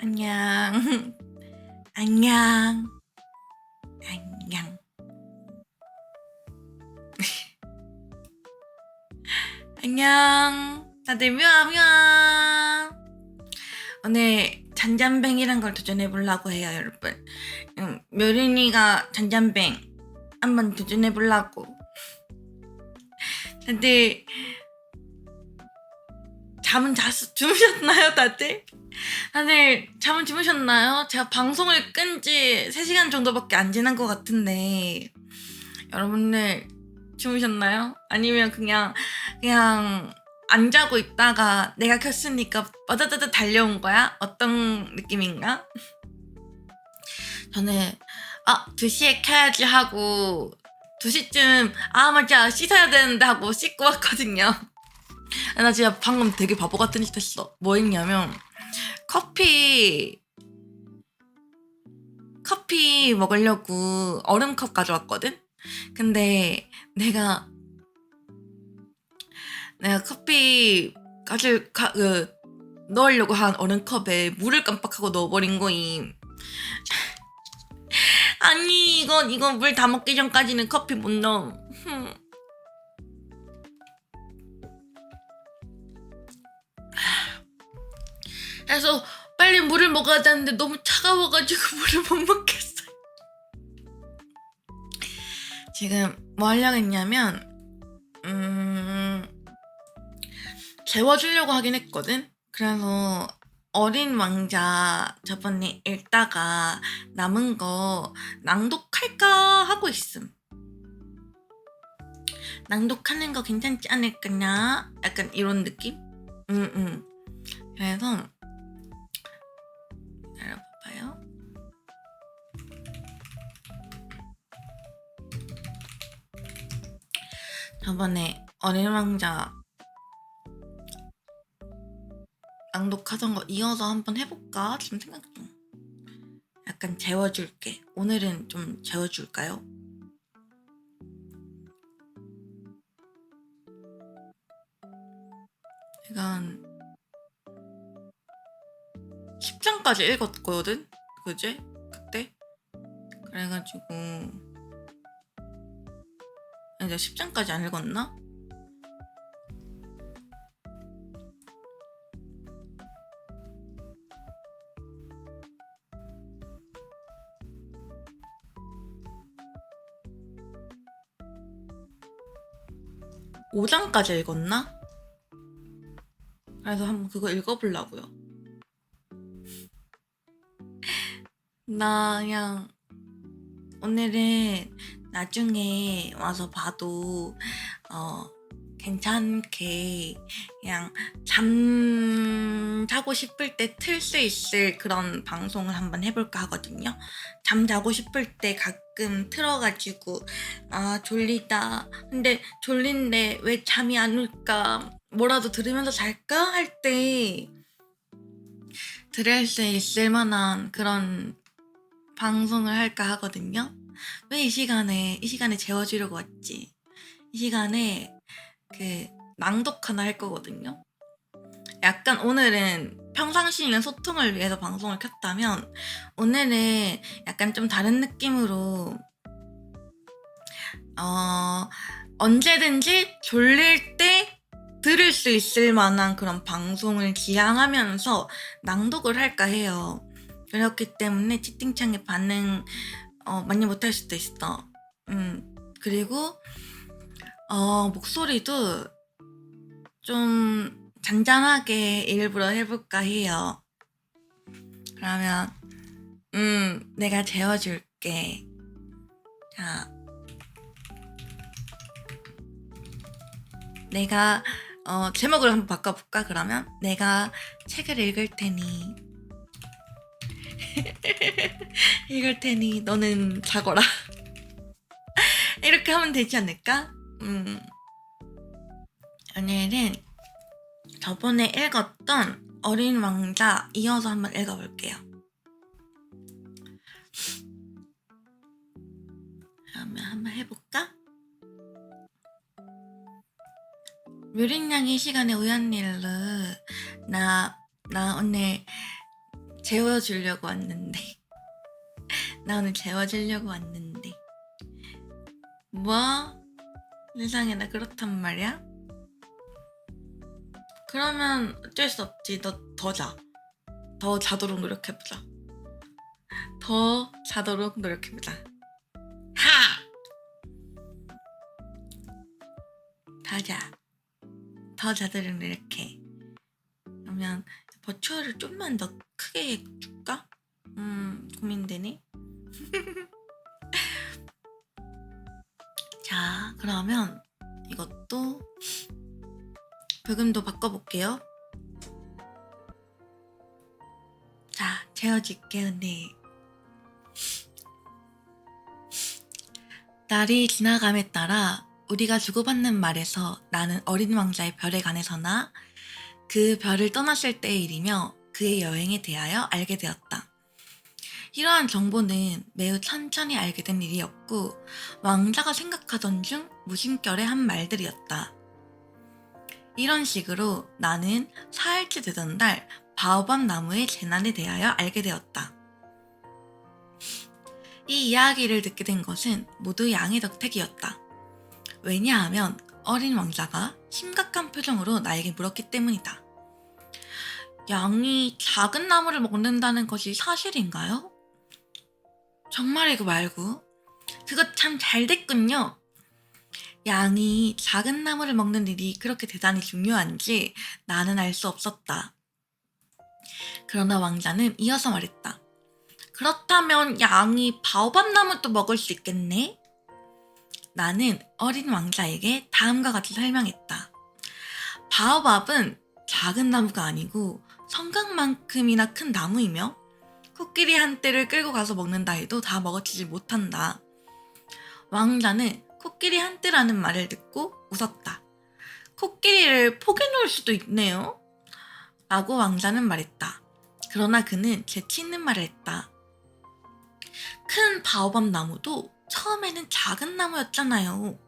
안녕. 안녕. 안녕. 안녕. 다들 묘하묘. 오늘 잔잔뱅이란 걸 도전해 보려고 해요, 여러분. 묘린이가 잔잔뱅 한번 도전해 보려고. 다들 잠은 주무셨나요, 다들? 다들 잠은 주무셨나요? 제가 방송을 끈 지 3시간 정도밖에 안 지난 것 같은데 여러분들 주무셨나요? 아니면 그냥 안 자고 있다가 내가 켰으니까 빠다다다 달려온 거야? 어떤 느낌인가? 저는 2시에 켜야지 하고 2시쯤 맞아 씻어야 되는데 하고 씻고 왔거든요. 나 진짜 방금 되게 바보 같은 짓 했어. 뭐 했냐면 커피 먹으려고 얼음컵 가져왔거든? 근데 내가 커피 넣으려고 한 얼음컵에 물을 깜빡하고 넣어버린 거임. 아니 이건 물 다 먹기 전까지는 커피 못 넣어. 그래서 빨리 물을 먹어야 되는데 너무 차가워가지고 물을 못 먹겠어요. 지금 뭐 하려고 했냐면 재워주려고 하긴 했거든. 그래서 어린 왕자 저번에 읽다가 남은 거 낭독할까 하고 있음. 낭독하는 거 괜찮지 않을까냐? 약간 이런 느낌? 그래서 알아봐봐요. 저번에 어린 왕자 낭독하던 거 이어서 한번 해볼까? 지금 생각 중. 약간 재워줄게. 오늘은 좀 재워줄까요? 이건 10장까지 읽었거든? 그제? 그때? 그래가지고 이제 10장까지 안 읽었나? 오 장까지 읽었나? 그래서 한번 그거 읽어보려고요. 나 그냥 오늘은 나중에 와서 봐도 괜찮게 그냥 잠 자고 싶을 때 틀 수 있을 그런 방송을 한번 해볼까 하거든요. 잠 자고 싶을 때 가끔 틀어가지고 졸리다. 근데 졸린데 왜 잠이 안 올까? 뭐라도 들으면서 잘까? 할 때 들을 수 있을 만한 그런 방송을 할까 하거든요. 왜 이 시간에 재워주려고 왔지? 이 시간에 낭독 하나 할 거거든요. 약간 오늘은 평상시에는 소통을 위해서 방송을 켰다면 오늘은 약간 좀 다른 느낌으로 언제든지 졸릴 때 들을 수 있을 만한 그런 방송을 지향하면서 낭독을 할까 해요. 그렇기 때문에 채팅창에 반응 많이 못할 수도 있어. 그리고 목소리도 좀 잔잔하게 일부러 해볼까 해요. 그러면 내가 재워줄게. 자, 내가 제목을 한번 바꿔볼까? 그러면 내가 책을 읽을 테니 너는 자거라. 이렇게 하면 되지 않을까? 오늘은 저번에 읽었던 어린 왕자 이어서 한번 읽어볼게요. 그러면 한번 해볼까? 묘린양이 이 시간에 우연 일로 나 오늘 재워주려고 왔는데 나 오늘 재워주려고 왔는데 뭐? 세상에 나 그렇단 말이야? 그러면 어쩔 수 없지. 너 더 자. 더 자도록 노력해보자. 더 자도록 노력해보자. 하! 더 자. 더 자도록 노력해. 그러면 버추어를 좀만 더 크게 해줄까? 고민되네. 자, 그러면 이것도 볼륨도 바꿔볼게요. 자, 재워줄게요. 네. 날이 지나감에 따라 우리가 주고받는 말에서 나는 어린 왕자의 별에 관해서나 그 별을 떠났을 때의 일이며 그의 여행에 대하여 알게 되었다. 이러한 정보는 매우 천천히 알게 된 일이었고 왕자가 생각하던 중 무심결에 한 말들이었다. 이런 식으로 나는 4일째 되던 날 바오밥 나무의 재난에 대하여 알게 되었다. 이 이야기를 듣게 된 것은 모두 양의 덕택이었다. 왜냐하면 어린 왕자가 심각한 표정으로 나에게 물었기 때문이다. 양이 작은 나무를 먹는다는 것이 사실인가요? 정말이고 말고 그거 참 잘 됐군요. 양이 작은 나무를 먹는 일이 그렇게 대단히 중요한지 나는 알 수 없었다. 그러나 왕자는 이어서 말했다. 그렇다면 양이 바오밥 나무도 먹을 수 있겠네? 나는 어린 왕자에게 다음과 같이 설명했다. 바오밥은 작은 나무가 아니고 성강만큼이나 큰 나무이며 코끼리 한 떼를 끌고 가서 먹는다 해도 다 먹어치지 못한다. 왕자는 코끼리 한 떼라는 말을 듣고 웃었다. 코끼리를 포개놓을 수도 있네요. 라고 왕자는 말했다. 그러나 그는 재치 있는 말을 했다. 큰 바오밥 나무도 처음에는 작은 나무였잖아요.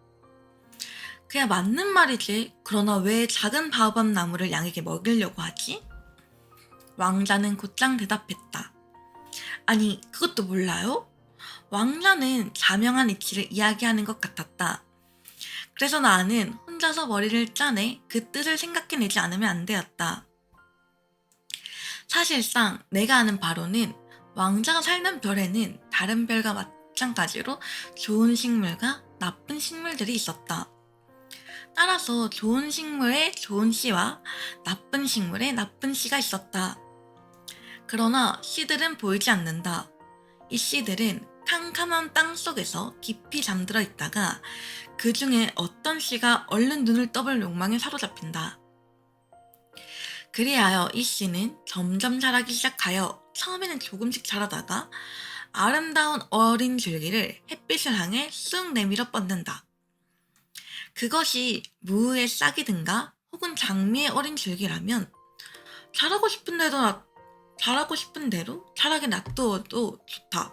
그야 맞는 말이지. 그러나 왜 작은 바오밥 나무를 양에게 먹이려고 하지? 왕자는 곧장 대답했다. 아니, 그것도 몰라요? 왕자는 자명한 이치를 이야기하는 것 같았다. 그래서 나는 혼자서 머리를 짜내 그 뜻을 생각해내지 않으면 안 되었다. 사실상 내가 아는 바로는 왕자가 살던 별에는 다른 별과 마찬가지로 좋은 식물과 나쁜 식물들이 있었다. 따라서 좋은 식물에 좋은 씨와 나쁜 식물에 나쁜 씨가 있었다. 그러나 씨들은 보이지 않는다. 이 씨들은 캄캄한 땅 속에서 깊이 잠들어 있다가 그 중에 어떤 씨가 얼른 눈을 떠볼 욕망에 사로잡힌다. 그리하여 이 씨는 점점 자라기 시작하여 처음에는 조금씩 자라다가 아름다운 어린 줄기를 햇빛을 향해 쑥 내밀어 뻗는다. 그것이 무의 싹이든가 혹은 장미의 어린 줄기라면 자라고 싶은 대로 자라게 놔두어도 좋다.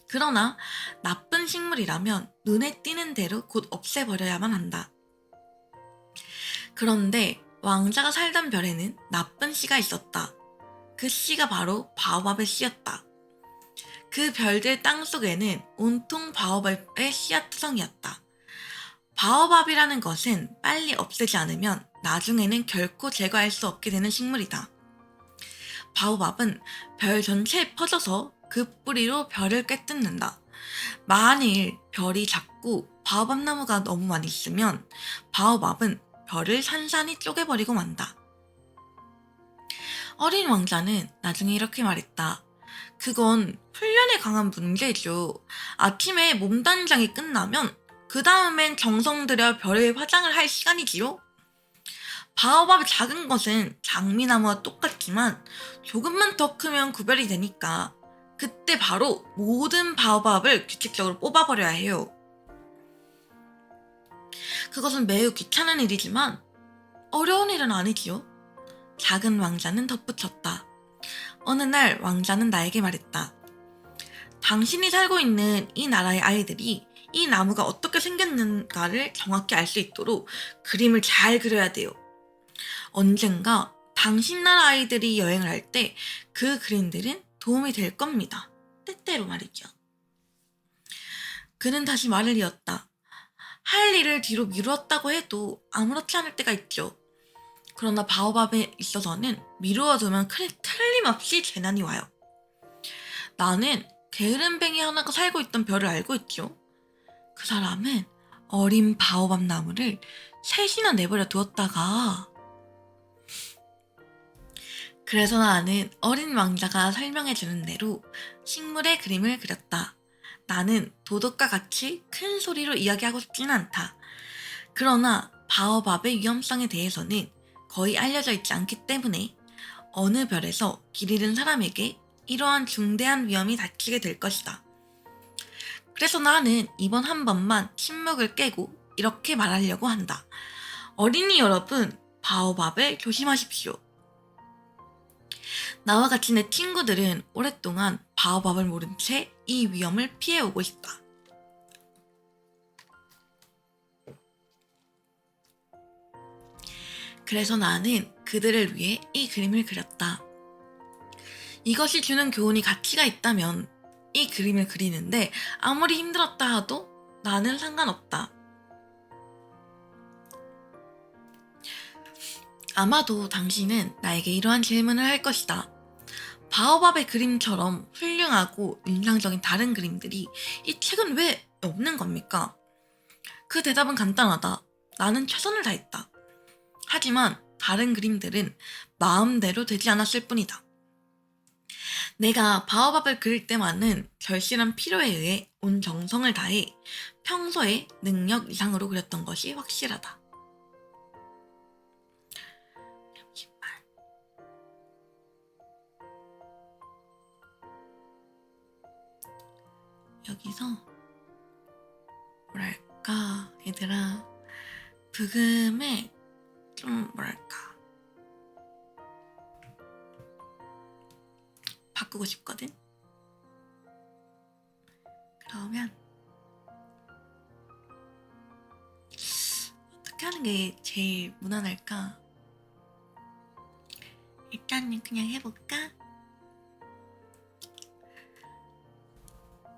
그러나 나쁜 식물이라면 눈에 띄는 대로 곧 없애버려야만 한다. 그런데 왕자가 살던 별에는 나쁜 씨가 있었다. 그 씨가 바로 바오밥의 씨였다. 그 별들 땅 속에는 온통 바오밥의 씨앗 투성이었다. 바오밥이라는 것은 빨리 없애지 않으면 나중에는 결코 제거할 수 없게 되는 식물이다. 바오밥은 별 전체에 퍼져서 그 뿌리로 별을 꿰뚫는다. 만일 별이 작고 바오밥 나무가 너무 많이 있으면 바오밥은 별을 산산이 쪼개버리고 만다. 어린 왕자는 나중에 이렇게 말했다. 그건 훈련에 강한 문제죠. 아침에 몸단장이 끝나면 그 다음엔 정성 들여 별의 화장을 할 시간이지요. 바오밥이 작은 것은 장미나무와 똑같지만 조금만 더 크면 구별이 되니까 그때 바로 모든 바오밥을 규칙적으로 뽑아버려야 해요. 그것은 매우 귀찮은 일이지만 어려운 일은 아니지요. 작은 왕자는 덧붙였다. 어느 날 왕자는 나에게 말했다. 당신이 살고 있는 이 나라의 아이들이 이 나무가 어떻게 생겼는가를 정확히 알 수 있도록 그림을 잘 그려야 돼요. 언젠가 당신 나라 아이들이 여행을 할 때 그 그림들은 도움이 될 겁니다. 때때로 말이죠. 그는 다시 말을 이었다. 할 일을 뒤로 미루었다고 해도 아무렇지 않을 때가 있죠. 그러나 바오밥에 있어서는 미루어두면 틀림없이 재난이 와요. 나는 게으름뱅이 하나가 살고 있던 별을 알고 있죠. 그 사람은 어린 바오밥 나무를 셋이나 내버려 두었다가 그래서 나는 어린 왕자가 설명해주는 대로 식물의 그림을 그렸다. 나는 도덕과 같이 큰 소리로 이야기하고 싶지는 않다. 그러나 바오밥의 위험성에 대해서는 거의 알려져 있지 않기 때문에 어느 별에서 길 잃은 사람에게 이러한 중대한 위험이 닥치게 될 것이다. 그래서 나는 이번 한 번만 침묵을 깨고 이렇게 말하려고 한다. 어린이 여러분, 바오밥을 조심하십시오. 나와 같이 내 친구들은 오랫동안 바오밥을 모른 채 이 위험을 피해오고 있다. 그래서 나는 그들을 위해 이 그림을 그렸다. 이것이 주는 교훈이 가치가 있다면 이 그림을 그리는데 아무리 힘들었다 하도 나는 상관없다. 아마도 당신은 나에게 이러한 질문을 할 것이다. 바오밥의 그림처럼 훌륭하고 인상적인 다른 그림들이 이 책은 왜 없는 겁니까? 그 대답은 간단하다. 나는 최선을 다했다. 하지만 다른 그림들은 마음대로 되지 않았을 뿐이다. 내가 바오밥을 그릴 때만은 절실한 필요에 의해 온 정성을 다해 평소의 능력 이상으로 그렸던 것이 확실하다. 여기서 뭐랄까 얘들아 부금에 좀 뭐랄까 바꾸고 싶거든? 그러면 어떻게 하는 게 제일 무난할까? 일단은 그냥 해볼까?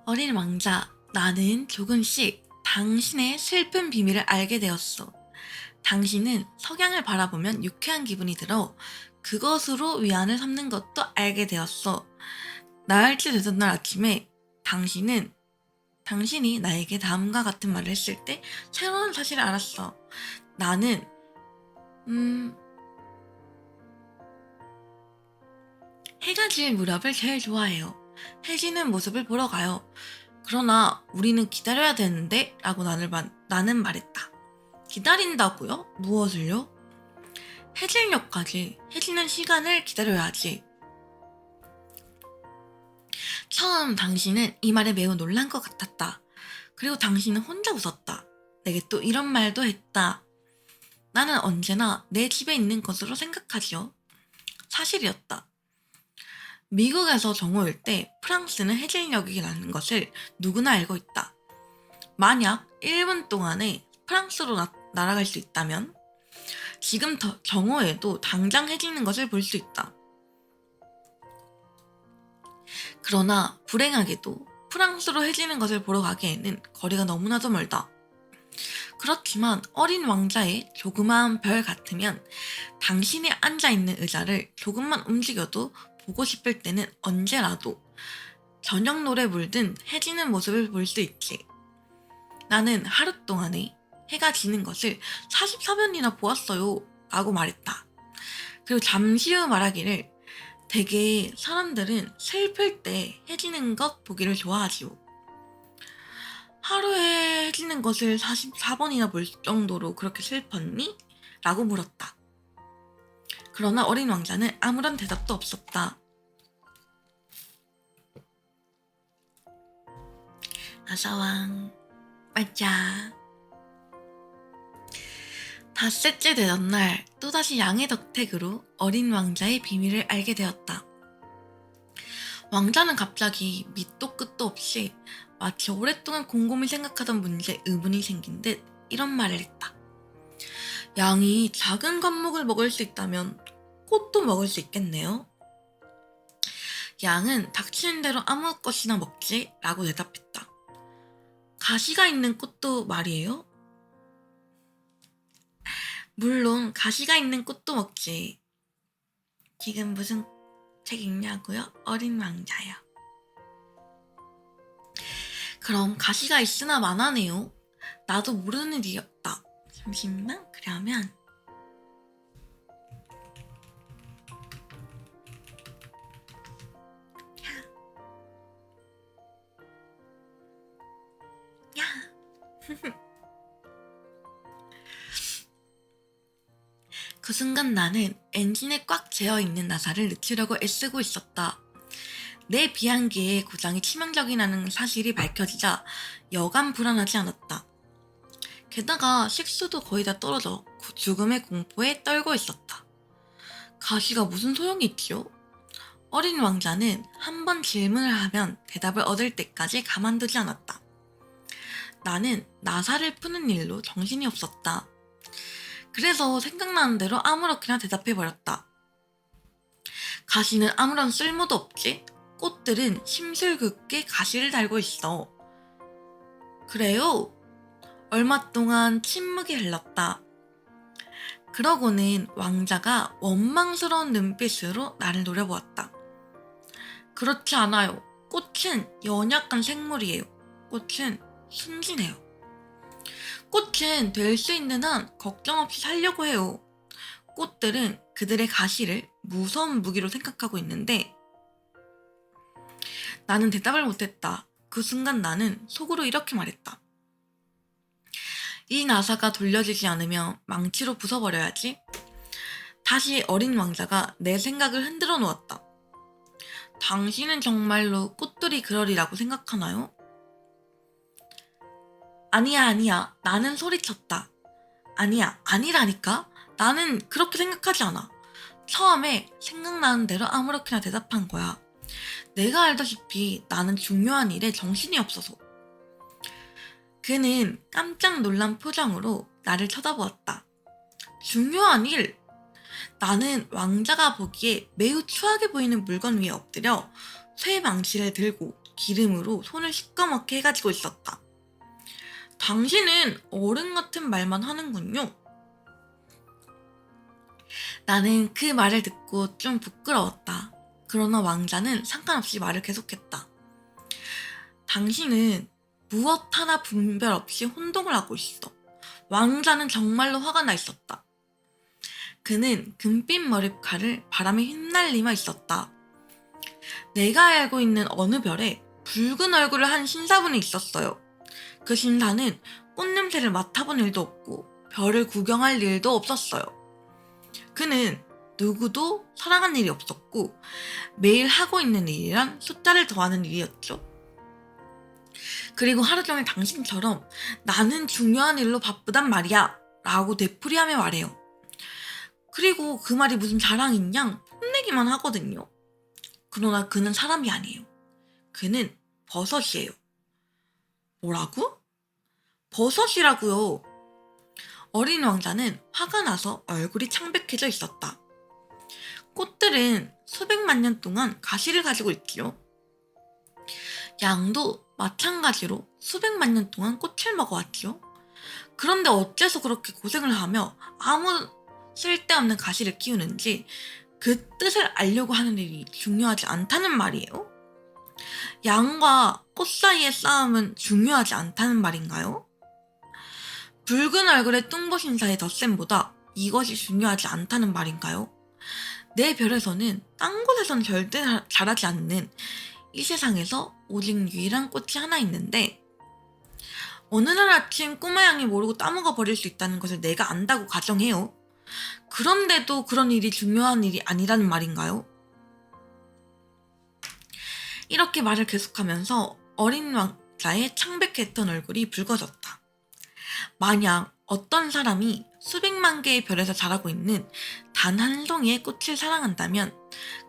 어린 왕자, 나는 조금씩 당신의 슬픈 비밀을 알게 되었어. 당신은 석양을 바라보면 유쾌한 기분이 들어 그것으로 위안을 삼는 것도 알게 되었어. 나흘째 되던 날 아침에 당신이 나에게 다음과 같은 말을 했을 때 새로운 사실을 알았어. 나는 해가 질 무렵을 제일 좋아해요. 해 지는 모습을 보러 가요. 그러나 우리는 기다려야 되는데 라고 나는 말했다. 기다린다고요? 무엇을요? 해질녘까지 해지는 시간을 기다려야지. 처음 당신은 이 말에 매우 놀란 것 같았다. 그리고 당신은 혼자 웃었다. 내게 또 이런 말도 했다. 나는 언제나 내 집에 있는 것으로 생각하지요. 사실이었다. 미국에서 정오일 때 프랑스는 해질녘이라는 것을 누구나 알고 있다. 만약 1분 동안에 프랑스로 날아갈 수 있다면 지금 정오에도 당장 해지는 것을 볼 수 있다. 그러나 불행하게도 프랑스로 해지는 것을 보러 가기에는 거리가 너무나도 멀다. 그렇지만 어린 왕자의 조그마한 별 같으면 당신이 앉아있는 의자를 조금만 움직여도 보고 싶을 때는 언제라도 저녁 노래 물든 해지는 모습을 볼 수 있지. 나는 하루 동안에 해가 지는 것을 44번이나 보았어요 라고 말했다. 그리고 잠시 후 말하기를 대개 사람들은 슬플 때 해지는 것 보기를 좋아하지요. 하루에 해지는 것을 44번이나 볼 정도로 그렇게 슬펐니? 라고 물었다. 그러나 어린 왕자는 아무런 대답도 없었다. 아사왕, 맞자. 닷새째 되던 날 또다시 양의 덕택으로 어린 왕자의 비밀을 알게 되었다. 왕자는 갑자기 밑도 끝도 없이 마치 오랫동안 곰곰이 생각하던 문제에 의문이 생긴 듯 이런 말을 했다. 양이 작은 과목을 먹을 수 있다면 꽃도 먹을 수 있겠네요. 양은 닥치는 대로 아무 것이나 먹지 라고 대답했다. 가시가 있는 꽃도 말이에요? 물론 가시가 있는 꽃도 먹지. 지금 무슨 책 읽냐고요? 어린 왕자요. 그럼 가시가 있으나 마나네요. 나도 모르는 일이었다. 잠시만, 그러면 야. 그 순간 나는 엔진에 꽉 채어있는 나사를 늦추려고 애쓰고 있었다. 내 비행기의 고장이 치명적이라는 사실이 밝혀지자 여간 불안하지 않았다. 게다가 식수도 거의 다 떨어져 죽음의 공포에 떨고 있었다. 가시가 무슨 소용이 있지요? 어린 왕자는 한 번 질문을 하면 대답을 얻을 때까지 가만두지 않았다. 나는 나사를 푸는 일로 정신이 없었다. 그래서 생각나는 대로 아무렇게나 대답해버렸다. 가시는 아무런 쓸모도 없지? 꽃들은 심술궂게 가시를 달고 있어. 그래요? 얼마 동안 침묵이 흘렀다. 그러고는 왕자가 원망스러운 눈빛으로 나를 노려보았다. 그렇지 않아요. 꽃은 연약한 생물이에요. 꽃은 순진해요. 꽃은 될 수 있는 한 걱정 없이 살려고 해요. 꽃들은 그들의 가시를 무서운 무기로 생각하고 있는데 나는 대답을 못했다. 그 순간 나는 속으로 이렇게 말했다. 이 나사가 돌려지지 않으면 망치로 부숴버려야지. 다시 어린 왕자가 내 생각을 흔들어 놓았다. 당신은 정말로 꽃들이 그러리라고 생각하나요? 아니야. 나는 소리쳤다. 아니야, 아니라니까? 나는 그렇게 생각하지 않아. 처음에 생각나는 대로 아무렇게나 대답한 거야. 내가 알다시피 나는 중요한 일에 정신이 없어서. 그는 깜짝 놀란 표정으로 나를 쳐다보았다. 중요한 일? 나는 왕자가 보기에 매우 추하게 보이는 물건 위에 엎드려 쇠 망치를 들고 기름으로 손을 시꺼멓게 해가지고 있었다. 당신은 어른 같은 말만 하는군요. 나는 그 말을 듣고 좀 부끄러웠다. 그러나 왕자는 상관없이 말을 계속했다. 당신은 무엇 하나 분별 없이 혼동을 하고 있어. 왕자는 정말로 화가 나 있었다. 그는 금빛 머리칼을 바람에 휘날리며 있었다. 내가 알고 있는 어느 별에 붉은 얼굴을 한 신사분이 있었어요. 그 신사는 꽃냄새를 맡아본 일도 없고 별을 구경할 일도 없었어요. 그는 누구도 사랑한 일이 없었고 매일 하고 있는 일이란 숫자를 더하는 일이었죠. 그리고 하루 종일 당신처럼 나는 중요한 일로 바쁘단 말이야 라고 되풀이하며 말해요. 그리고 그 말이 무슨 자랑인 양 혼내기만 하거든요. 그러나 그는 사람이 아니에요. 그는 버섯이에요. 뭐라고? 버섯이라고요. 어린 왕자는 화가 나서 얼굴이 창백해져 있었다. 꽃들은 수백만 년 동안 가시를 가지고 있지요. 양도 마찬가지로 수백만 년 동안 꽃을 먹어왔지요. 그런데 어째서 그렇게 고생을 하며 아무 쓸데없는 가시를 키우는지 그 뜻을 알려고 하는 일이 중요하지 않다는 말이에요? 양과 꽃 사이의 싸움은 중요하지 않다는 말인가요? 붉은 얼굴의 뚱보신사의 덧셈보다 이것이 중요하지 않다는 말인가요? 내 별에서는 딴 곳에선 절대 자라지 않는 이 세상에서 오직 유일한 꽃이 하나 있는데 어느 날 아침 꼬마 양이 모르고 따먹어 버릴 수 있다는 것을 내가 안다고 가정해요. 그런데도 그런 일이 중요한 일이 아니라는 말인가요? 이렇게 말을 계속하면서 어린 왕자의 창백했던 얼굴이 붉어졌다. 만약 어떤 사람이 수백만 개의 별에서 자라고 있는 단 한 송이의 꽃을 사랑한다면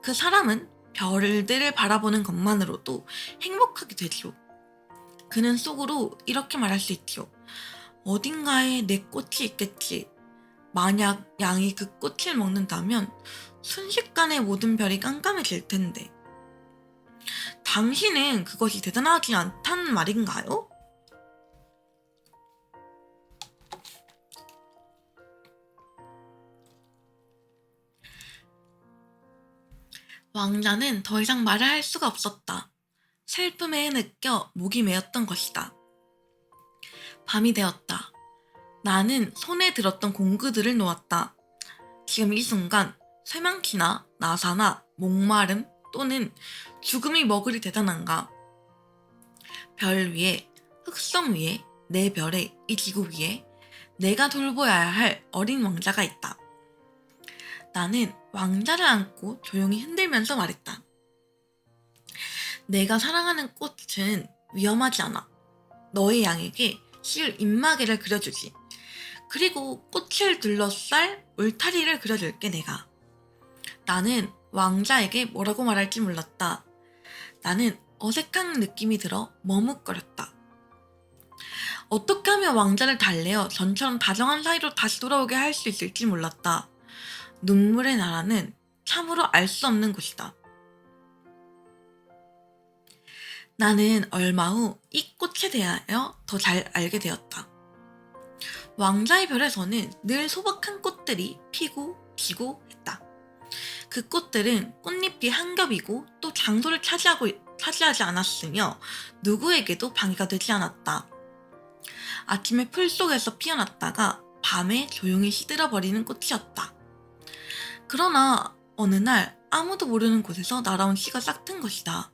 그 사람은 별들을 바라보는 것만으로도 행복하게 되죠. 그는 속으로 이렇게 말할 수 있죠. 어딘가에 내 꽃이 있겠지. 만약 양이 그 꽃을 먹는다면 순식간에 모든 별이 깜깜해질 텐데. 당신은 그것이 대단하지 않다는 말인가요? 왕자는 더 이상 말을 할 수가 없었다. 슬픔에 느껴 목이 메었던 것이다. 밤이 되었다. 나는 손에 들었던 공구들을 놓았다. 지금 이 순간 쇠망치나 나사나 목마름 또는 죽음이 먹으리 대단한가. 별 위에, 흑성 위에, 내 별에, 이 지구 위에 내가 돌보아야 할 어린 왕자가 있다. 나는 왕자를 안고 조용히 흔들면서 말했다. 내가 사랑하는 꽃은 위험하지 않아. 너의 양에게 실 입마개를 그려주지. 그리고 꽃을 둘러쌀 울타리를 그려줄게 내가. 나는 왕자에게 뭐라고 말할지 몰랐다. 나는 어색한 느낌이 들어 머뭇거렸다. 어떻게 하면 왕자를 달래어 전처럼 다정한 사이로 다시 돌아오게 할 수 있을지 몰랐다. 눈물의 나라는 참으로 알 수 없는 곳이다. 나는 얼마 후 이 꽃에 대하여 더 잘 알게 되었다. 왕자의 별에서는 늘 소박한 꽃들이 피고 지고 했다. 그 꽃들은 꽃잎이 한 겹이고 또 장소를 차지하지 않았으며 누구에게도 방해가 되지 않았다. 아침에 풀 속에서 피어났다가 밤에 조용히 시들어버리는 꽃이었다. 그러나 어느 날 아무도 모르는 곳에서 날아온 씨가 싹튼 것이다.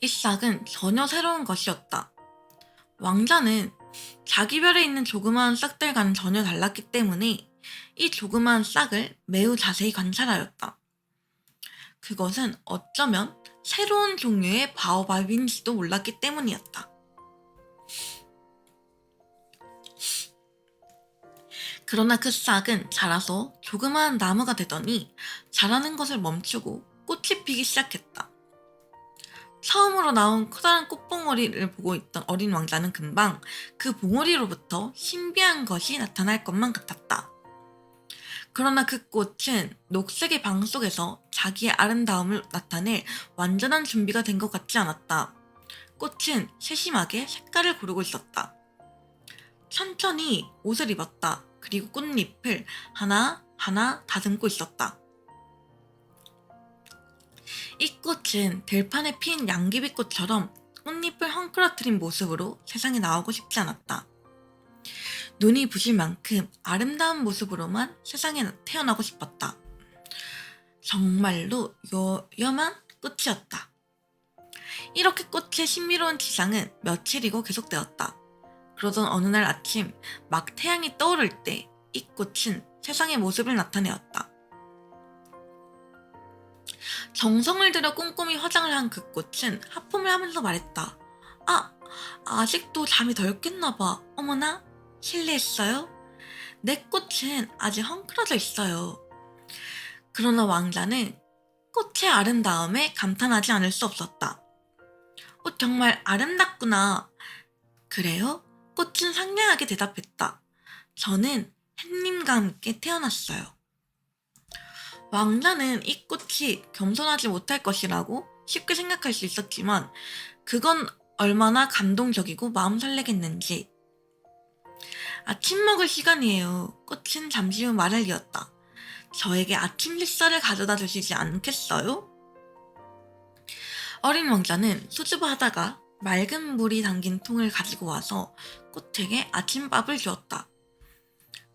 이 싹은 전혀 새로운 것이었다. 왕자는 자기 별에 있는 조그마한 싹들과는 전혀 달랐기 때문에 이 조그마한 싹을 매우 자세히 관찰하였다. 그것은 어쩌면 새로운 종류의 바오밥인지도 몰랐기 때문이었다. 그러나 그 싹은 자라서 조그마한 나무가 되더니 자라는 것을 멈추고 꽃이 피기 시작했다. 처음으로 나온 커다란 꽃봉오리를 보고 있던 어린 왕자는 금방 그 봉오리로부터 신비한 것이 나타날 것만 같았다. 그러나 그 꽃은 녹색의 방 속에서 자기의 아름다움을 나타낼 완전한 준비가 된 것 같지 않았다. 꽃은 세심하게 색깔을 고르고 있었다. 천천히 옷을 입었다. 그리고 꽃잎을 하나하나 다듬고 있었다. 이 꽃은 들판에 핀 양귀비꽃처럼 꽃잎을 헝클어뜨린 모습으로 세상에 나오고 싶지 않았다. 눈이 부실 만큼 아름다운 모습으로만 세상에 태어나고 싶었다. 정말로 요염한 꽃이었다. 이렇게 꽃의 신비로운 지상은 며칠이고 계속되었다. 그러던 어느 날 아침 막 태양이 떠오를 때 이 꽃은 세상의 모습을 나타내었다. 정성을 들여 꼼꼼히 화장을 한 그 꽃은 하품을 하면서 말했다. 아직도 잠이 덜 깼나봐. 어머나, 실례했어요? 내 꽃은 아직 헝클어져 있어요. 그러나 왕자는 꽃의 아름다움에 감탄하지 않을 수 없었다. 정말 아름답구나. 그래요? 꽃은 상냥하게 대답했다. 저는 햇님과 함께 태어났어요. 왕자는 이 꽃이 겸손하지 못할 것이라고 쉽게 생각할 수 있었지만 그건 얼마나 감동적이고 마음 설레겠는지. 아침 먹을 시간이에요. 꽃은 잠시 후 말을 이었다. 저에게 아침 식사를 가져다 주시지 않겠어요? 어린 왕자는 수줍어하다가 맑은 물이 담긴 통을 가지고 와서 꽃에게 아침밥을 주었다.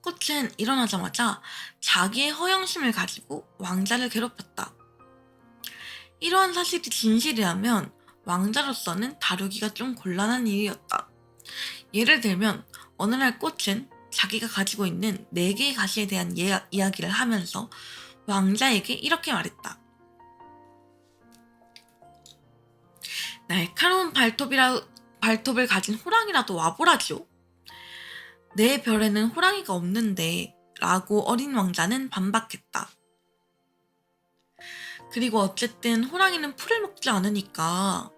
꽃은 일어나자마자 자기의 허영심을 가지고 왕자를 괴롭혔다. 이러한 사실이 진실이라면 왕자로서는 다루기가 좀 곤란한 일이었다. 예를 들면 어느 날 꽃은 자기가 가지고 있는 4개의 가시에 대한 이야기를 하면서 왕자에게 이렇게 말했다. 날카로운 발톱을 가진 호랑이라도 와보라죠. 내 별에는 호랑이가 없는데 라고 어린 왕자는 반박했다. 그리고 어쨌든 호랑이는 풀을 먹지 않으니까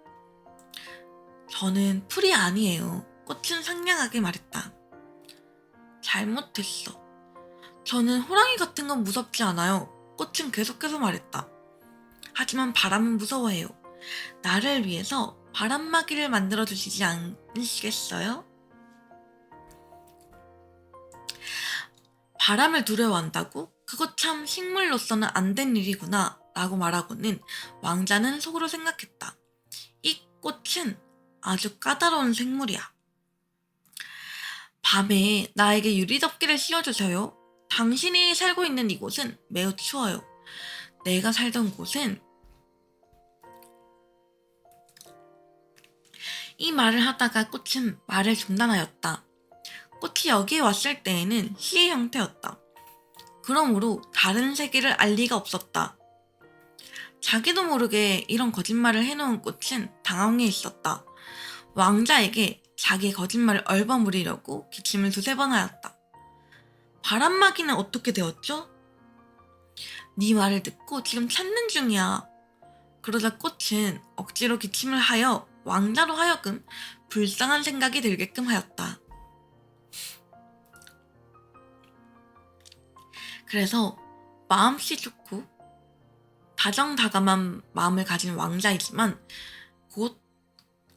저는 풀이 아니에요. 꽃은 상냥하게 말했다. 잘못했어. 저는 호랑이 같은 건 무섭지 않아요. 꽃은 계속해서 말했다. 하지만 바람은 무서워해요. 나를 위해서 바람막이를 만들어주시지 않으시겠어요? 바람을 두려워한다고? 그거 참 식물로서는 안 된 일이구나 라고 말하고는 왕자는 속으로 생각했다. 이 꽃은 아주 까다로운 생물이야. 밤에 나에게 유리덮개를 씌워주세요. 당신이 살고 있는 이곳은 매우 추워요. 내가 살던 곳은 이 말을 하다가 꽃은 말을 중단하였다. 꽃이 여기에 왔을 때에는 시의 형태였다. 그러므로 다른 세계를 알 리가 없었다. 자기도 모르게 이런 거짓말을 해놓은 꽃은 당황해 있었다. 왕자에게 자기의 거짓말을 얼버무리려고 기침을 두세 번 하였다. 바람막이는 어떻게 되었죠? 네 말을 듣고 지금 찾는 중이야. 그러자 꽃은 억지로 기침을 하여 왕자로 하여금 불쌍한 생각이 들게끔 하였다. 그래서 마음씨 좋고 다정다감한 마음을 가진 왕자이지만 곧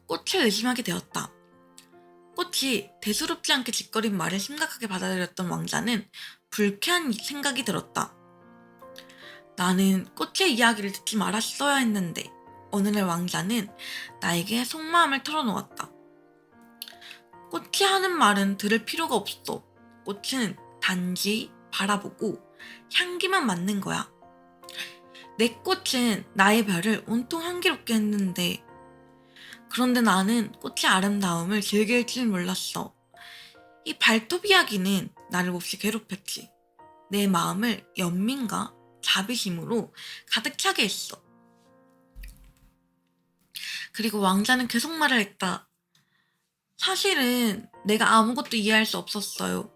꽃을 의심하게 되었다. 꽃이 대수롭지 않게 짓거린 말을 심각하게 받아들였던 왕자는 불쾌한 생각이 들었다. 나는 꽃의 이야기를 듣지 말았어야 했는데 오늘의 왕자는 나에게 속마음을 털어놓았다. 꽃이 하는 말은 들을 필요가 없어. 꽃은 단지 바라보고 향기만 맡는 거야. 내 꽃은 나의 별을 온통 향기롭게 했는데 그런데 나는 꽃의 아름다움을 즐길 줄 몰랐어. 이 발톱 이야기는 나를 몹시 괴롭혔지. 내 마음을 연민과 자비심으로 가득 차게 했어. 그리고 왕자는 계속 말을 했다. 사실은 내가 아무것도 이해할 수 없었어요.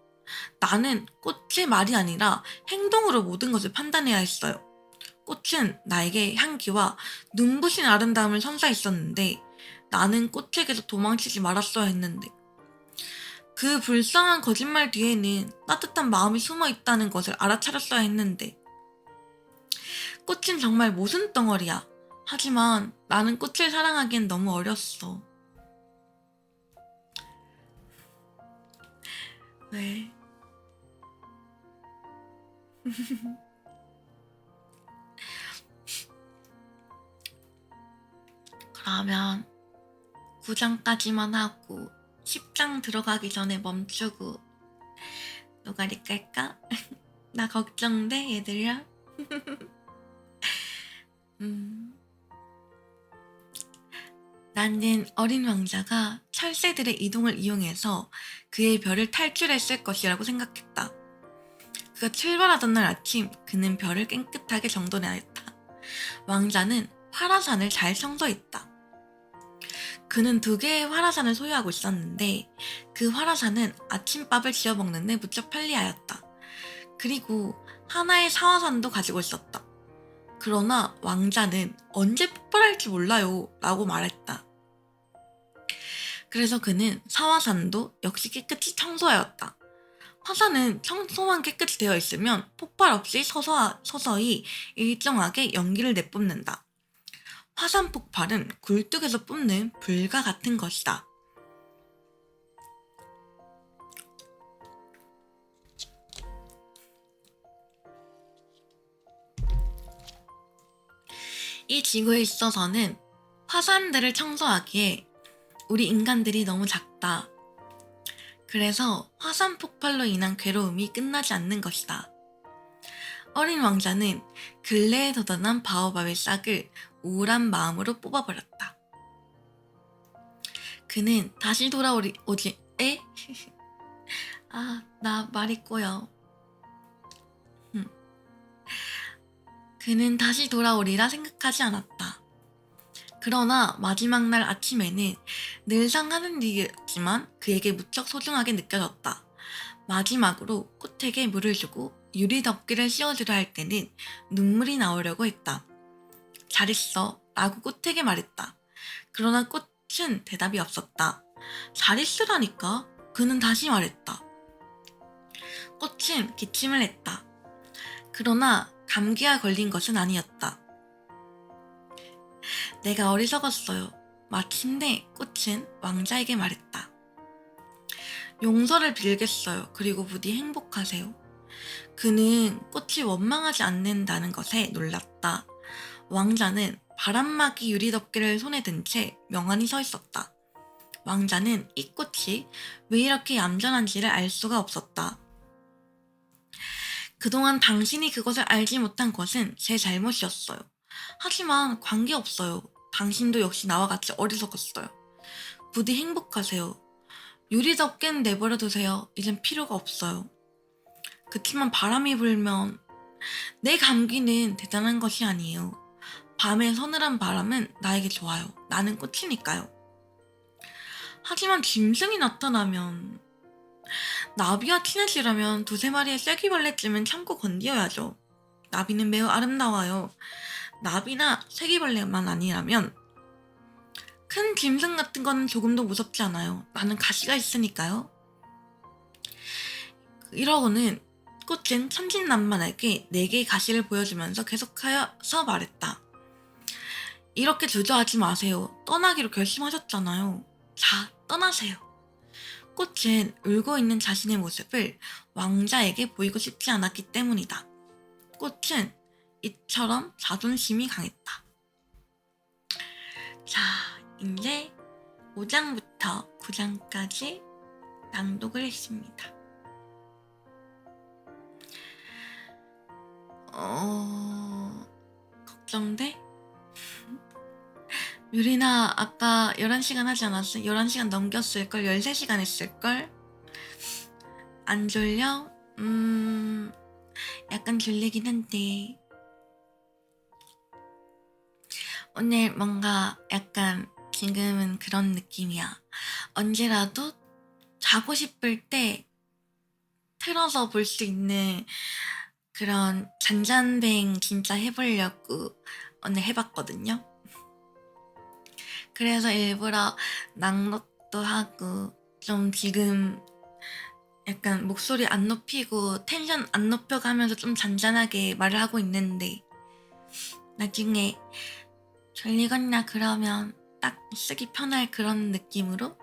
나는 꽃의 말이 아니라 행동으로 모든 것을 판단해야 했어요. 꽃은 나에게 향기와 눈부신 아름다움을 선사했었는데 나는 꽃에게서 도망치지 말았어야 했는데 그 불쌍한 거짓말 뒤에는 따뜻한 마음이 숨어 있다는 것을 알아차렸어야 했는데 꽃은 정말 모순 덩어리야. 하지만 나는 꽃을 사랑하기엔 너무 어렸어. 왜? 그러면 9장까지만 하고 10장 들어가기 전에 멈추고 노가리 깔까? 나 걱정돼 얘들아. 나는 어린 왕자가 철새들의 이동을 이용해서 그의 별을 탈출했을 것이라고 생각했다. 그가 출발하던 날 아침 그는 별을 깨끗하게 정돈하였다. 왕자는 화라산을 잘 청소했다. 그는 2개의 화라산을 소유하고 있었는데 그 화라산은 아침밥을 지어 먹는데 무척 편리하였다. 그리고 하나의 사화산도 가지고 있었다. 그러나 왕자는 언제 폭발할지 몰라요 라고 말했다. 그래서 그는 사화산도 역시 깨끗이 청소하였다. 화산은 청소만 깨끗이 되어 있으면 폭발 없이 서서히 일정하게 연기를 내뿜는다. 화산 폭발은 굴뚝에서 뿜는 불과 같은 것이다. 이 지구에 있어서는 화산들을 청소하기에 우리 인간들이 너무 작다. 그래서 화산 폭발로 인한 괴로움이 끝나지 않는 것이다. 어린 왕자는 근래에 돋아난 바오밥의 싹을 우울한 마음으로 뽑아버렸다. 그는 다시 에? 나 말이 꼬여. 그는 다시 돌아오리라 생각하지 않았다. 그러나 마지막 날 아침에는 늘상 하는 일이었지만 그에게 무척 소중하게 느껴졌다. 마지막으로 꽃에게 물을 주고 유리덮개를 씌워주려 할 때는 눈물이 나오려고 했다. 잘했어 라고 꽃에게 말했다. 그러나 꽃은 꽃은 대답이 없었다. 잘 있으라니까. 그는 다시 말했다. 꽃은 기침을 했다. 그러나 감기가 걸린 것은 아니었다. 내가 어리석었어요. 마침내 꽃은 왕자에게 말했다. 용서를 빌겠어요. 그리고 부디 행복하세요. 그는 꽃이 원망하지 않는다는 것에 놀랐다. 왕자는 바람막이 유리덮개를 손에 든 채 멍하니 서 있었다. 왕자는 이 꽃이 왜 이렇게 얌전한지를 알 수가 없었다. 그동안 당신이 그것을 알지 못한 것은 제 잘못이었어요. 하지만 관계없어요. 당신도 역시 나와 같이 어리석었어요. 부디 행복하세요. 유리덮개는 내버려 두세요. 이젠 필요가 없어요. 그치만 바람이 불면 내 감기는 대단한 것이 아니에요. 밤의 서늘한 바람은 나에게 좋아요. 나는 꽃이니까요. 하지만 짐승이 나타나면 나비와 친해지려면 두세 마리의 쐐기벌레쯤은 참고 건디어야죠. 나비는 매우 아름다워요. 나비나 쐐기벌레만 아니라면 큰 짐승 같은 거는 조금도 무섭지 않아요. 나는 가시가 있으니까요. 이러고는 꽃은 천진난만하게 4개의 가시를 보여주면서 계속하여서 말했다. 이렇게 주저하지 마세요. 떠나기로 결심하셨잖아요. 자, 떠나세요. 꽃은 울고 있는 자신의 모습을 왕자에게 보이고 싶지 않았기 때문이다. 꽃은 이처럼 자존심이 강했다. 자, 이제 5장부터 9장까지 낭독을 했습니다. 걱정돼? 유리나 아까 11시간 하지 않았어? 11시간 넘겼을걸? 13시간 했을걸? 안 졸려? 약간 졸리긴 한데 오늘 뭔가 약간 지금은 그런 느낌이야. 언제라도 자고 싶을 때 틀어서 볼 수 있는 그런 잔잔뱅 진짜 해보려고 오늘 해봤거든요. 그래서 일부러 낭독도 하고 좀 지금 약간 목소리 안 높이고 텐션 안 높여가면서 좀 잔잔하게 말을 하고 있는데 나중에 졸리거나 그러면 딱 쓰기 편할 그런 느낌으로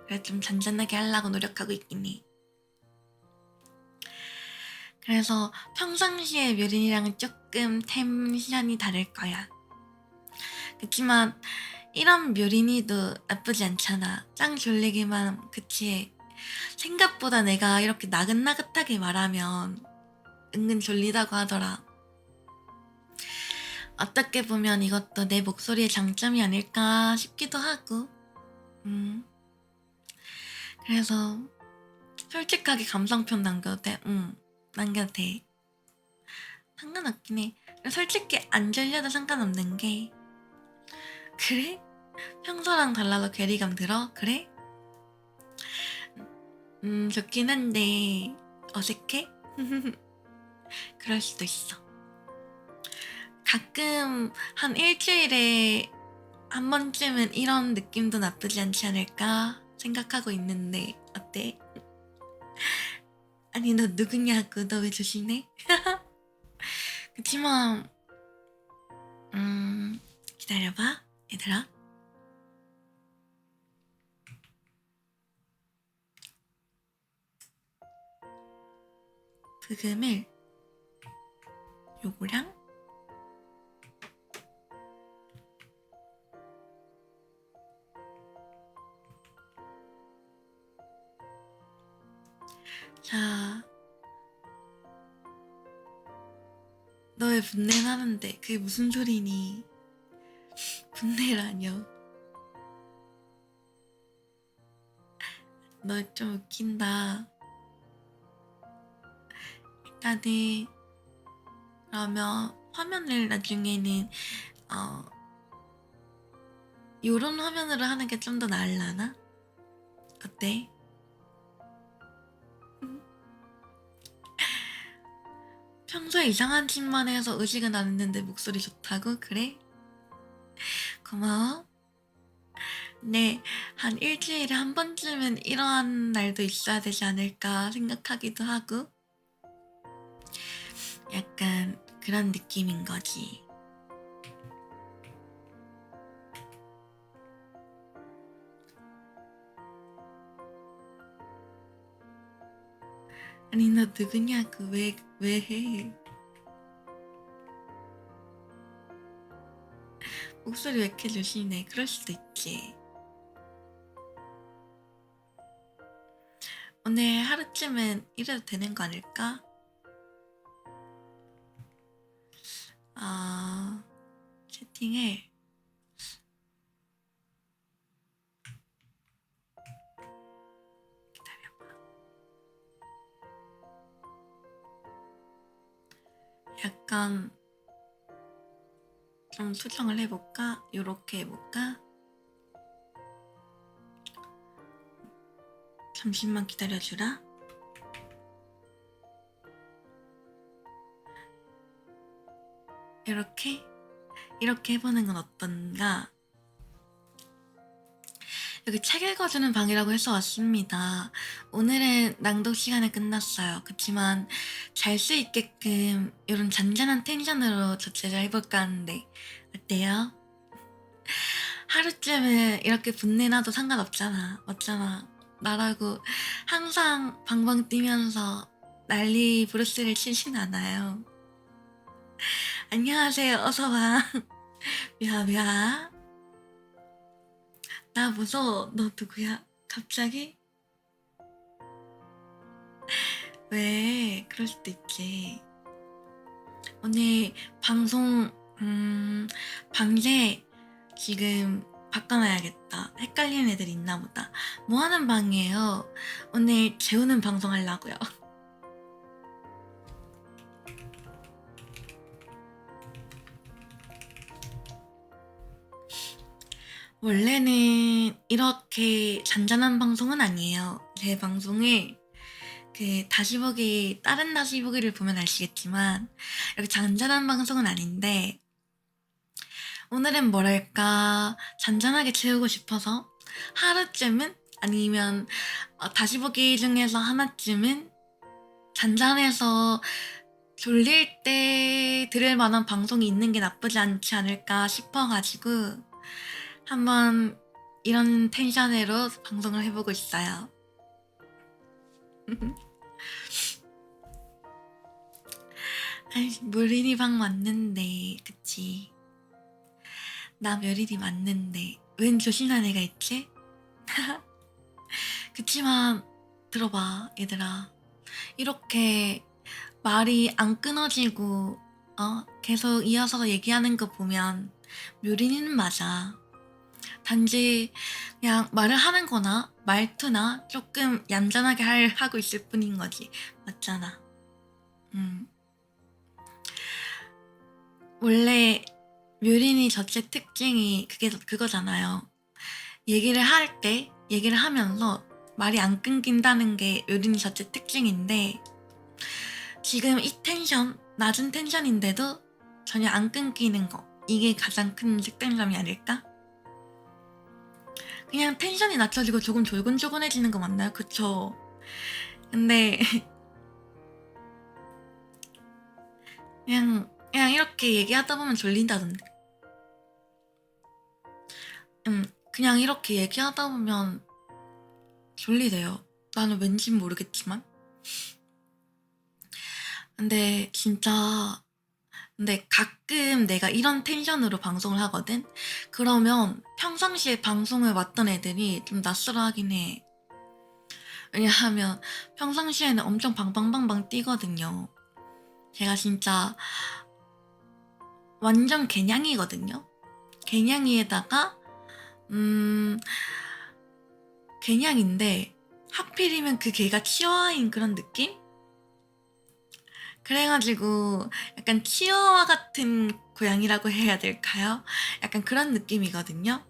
그래 좀 잔잔하게 하려고 노력하고 있긴 해. 그래서 평상시에 묘린이랑은 조금 텐션이 다를 거야. 그치만 이런 묘린이도 나쁘지 않잖아. 짱 졸리기만 그치. 생각보다 내가 이렇게 나긋나긋하게 말하면 은근 졸리다고 하더라. 어떻게 보면 이것도 내 목소리의 장점이 아닐까 싶기도 하고. 그래서 솔직하게 감상평 남겨도 돼? 남겨도 돼. 상관없긴 해. 솔직히 안 졸려도 상관없는 게 그래? 평소랑 달라서 괴리감 들어? 그래? 좋긴 한데 어색해? 그럴 수도 있어. 가끔 한 일주일에 한 번쯤은 이런 느낌도 나쁘지 않지 않을까 생각하고 있는데 어때? 아니 너 누구냐고. 너 왜 조심해? 그치만 기다려봐 얘들아. 부금을 요거랑 자, 너 왜 분내를 하는데 그게 무슨 소리니? 분내라뇨. 너 좀 웃긴다. 일단은 그러면 화면을 나중에는 요런 화면으로 하는 게 좀 더 나을라나? 어때? 평소에 이상한 짓만 해서 의식은 안 했는데 목소리 좋다고? 그래? 고마워. 네, 한 일주일에 한 번쯤은 이러한 날도 있어야 되지 않을까 생각하기도 하고, 약간 그런 느낌인 거지. 아니, 너 누구냐고, 왜 해? 목소리 왜 이렇게 조심해? 그럴 수도 있지. 오늘 하루쯤은 이래도 되는 거 아닐까? 아, 채팅을 기다려봐. 약간 좀 수정을 해볼까? 요렇게 해볼까? 잠시만 기다려주라. 이렇게 해보는 건 어떤가? 여기 책 읽어주는 방이라고 해서 왔습니다. 오늘은 낭독 시간이 끝났어요. 그치만 잘 수 있게끔 이런 잔잔한 텐션으로 조제를 해볼까 하는데 어때요? 하루쯤은 이렇게 분내놔도 상관없잖아. 맞잖아. 나라고 항상 방방 뛰면서 난리 브루스를 치진 않아요. 안녕하세요. 어서와. 뮤아. 나 무서워. 너 누구야? 갑자기? 왜? 그럴 수도 있지. 오늘 방송, 방제 지금 바꿔놔야겠다. 헷갈리는 애들 있나 보다. 뭐 하는 방이에요? 오늘 재우는 방송 하려고요. 원래는 이렇게 잔잔한 방송은 아니에요. 제 방송을 다른 다시 보기를 보면 아시겠지만 이렇게 잔잔한 방송은 아닌데 오늘은 뭐랄까 잔잔하게 채우고 싶어서 하루쯤은 아니면 다시 보기 중에서 하나쯤은 잔잔해서 졸릴 때 들을 만한 방송이 있는 게 나쁘지 않지 않을까 싶어가지고 한번 이런 텐션으로 방송을 해보고 있어요. 아이, 묘린이 방 맞는데, 그치? 나 묘린이 맞는데, 웬 조신한 애가 있지? 그치만, 들어봐, 얘들아. 이렇게 말이 안 끊어지고, 계속 이어서 얘기하는 거 보면, 묘린이는 맞아. 단지 그냥 말을 하는 거나 말투나 조금 얌전하게 하고 있을 뿐인 거지. 맞잖아. 원래 묘린이 자체 특징이 그거잖아요. 얘기를 하면서 말이 안 끊긴다는 게 묘린이 자체 특징인데 지금 이 텐션, 낮은 텐션인데도 전혀 안 끊기는 거. 이게 가장 큰 특장점이 아닐까? 그냥 텐션이 낮춰지고 조금 조근조근해지는 거 맞나요? 그쵸? 근데 그냥 이렇게 얘기하다 보면 졸린다던데. 그냥 이렇게 얘기하다 보면 졸리대요. 나는 왠진 모르겠지만. 근데 가끔 내가 이런 텐션으로 방송을 하거든? 그러면 평상시에 방송을 왔던 애들이 좀 낯설어 하긴 해. 왜냐하면 평상시에는 엄청 방방방방 뛰거든요. 제가 진짜 완전 개냥이거든요. 개냥이에다가 개냥인데 하필이면 그 개가 치와와인 그런 느낌? 그래가지고 약간 치와와 같은 고양이라고 해야 될까요? 약간 그런 느낌이거든요.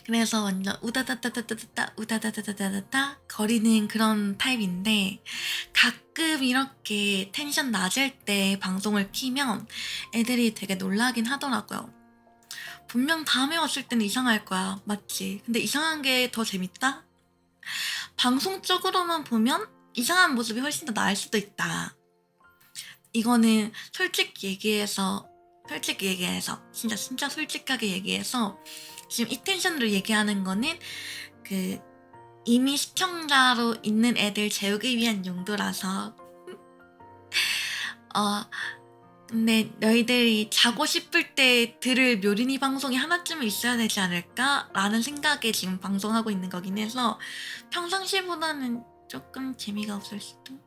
그래서 완전 우다다다다다다 우다다다다다다 거리는 그런 타입인데 가끔 이렇게 텐션 낮을 때 방송을 키면 애들이 되게 놀라긴 하더라고요. 분명 다음에 왔을 때는 이상할 거야. 맞지? 근데 이상한 게 더 재밌다? 방송적으로만 보면 이상한 모습이 훨씬 더 나을 수도 있다. 이거는 솔직히 얘기해서 진짜 솔직하게 얘기해서 지금 이 텐션으로 얘기하는 거는 그 이미 시청자로 있는 애들 재우기 위한 용도라서 근데 너희들이 자고 싶을 때 들을 묘린이 방송이 하나쯤은 있어야 되지 않을까? 라는 생각에 지금 방송하고 있는 거긴 해서 평상시보다는 조금 재미가 없을 수도.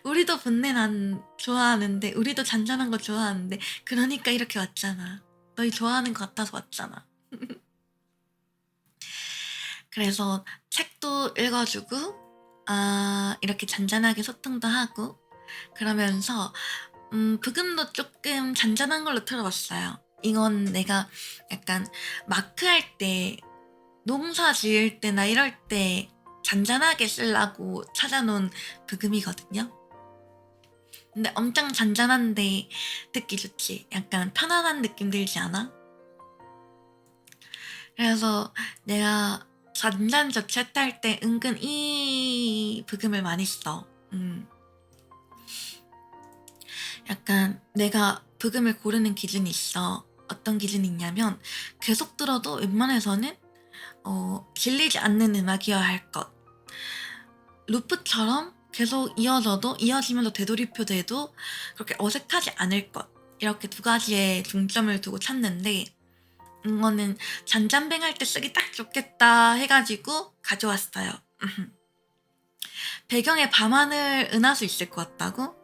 우리도 본래 난 좋아하는데 우리도 잔잔한 거 좋아하는데 그러니까 이렇게 왔잖아. 너희 좋아하는 것 같아서 왔잖아. 그래서 책도 읽어주고 이렇게 잔잔하게 소통도 하고 그러면서 부금도 조금 잔잔한 걸로 틀어봤어요. 이건 내가 약간 마크할 때 농사 지을 때나 이럴 때 잔잔하게 쓰려고 찾아놓은 부금이거든요. 근데 엄청 잔잔한데 듣기 좋지. 약간 편안한 느낌 들지 않아? 그래서 내가 잔잔저체 탈 때 은근 이 부금을 많이 써. 약간 내가 부금을 고르는 기준이 있어. 어떤 기준이 있냐면 계속 들어도 웬만해서는 질리지 않는 음악이어야 할 것. 루프처럼 계속 이어지면서 되돌이표돼도 그렇게 어색하지 않을 것. 이렇게 두 가지에 중점을 두고 찾는데 이거는 잔잔뱅할 때 쓰기 딱 좋겠다 해가지고 가져왔어요. 배경에 밤하늘 은하수 있을 것 같다고?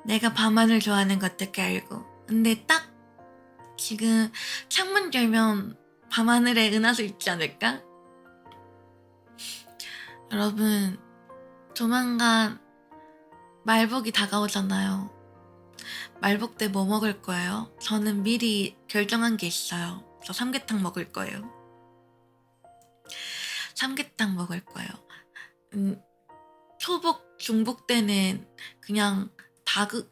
내가 밤하늘 좋아하는 거 어떻게 알고. 근데 딱 지금 창문 열면 밤하늘에 은하수 있지 않을까? 여러분 조만간 말복이 다가오잖아요. 말복 때 뭐 먹을 거예요? 저는 미리 결정한 게 있어요. 저 삼계탕 먹을 거예요. 삼계탕 먹을 거예요. 초복, 중복 때는 그냥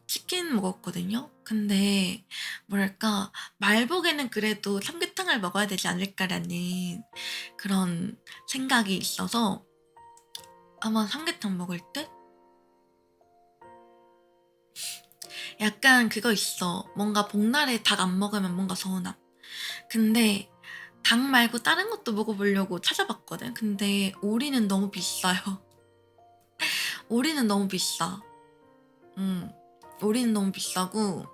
치킨 먹었거든요. 근데 뭐랄까 말복에는 그래도 삼계탕을 먹어야 되지 않을까라는 그런 생각이 있어서 아마 삼계탕 먹을 때 약간 그거 있어. 뭔가 복날에 닭 안 먹으면 뭔가 서운함. 근데 닭 말고 다른 것도 먹어보려고 찾아봤거든. 근데 오리는 너무 비싸요. 오리는 너무 비싸. 오리는 너무 비싸고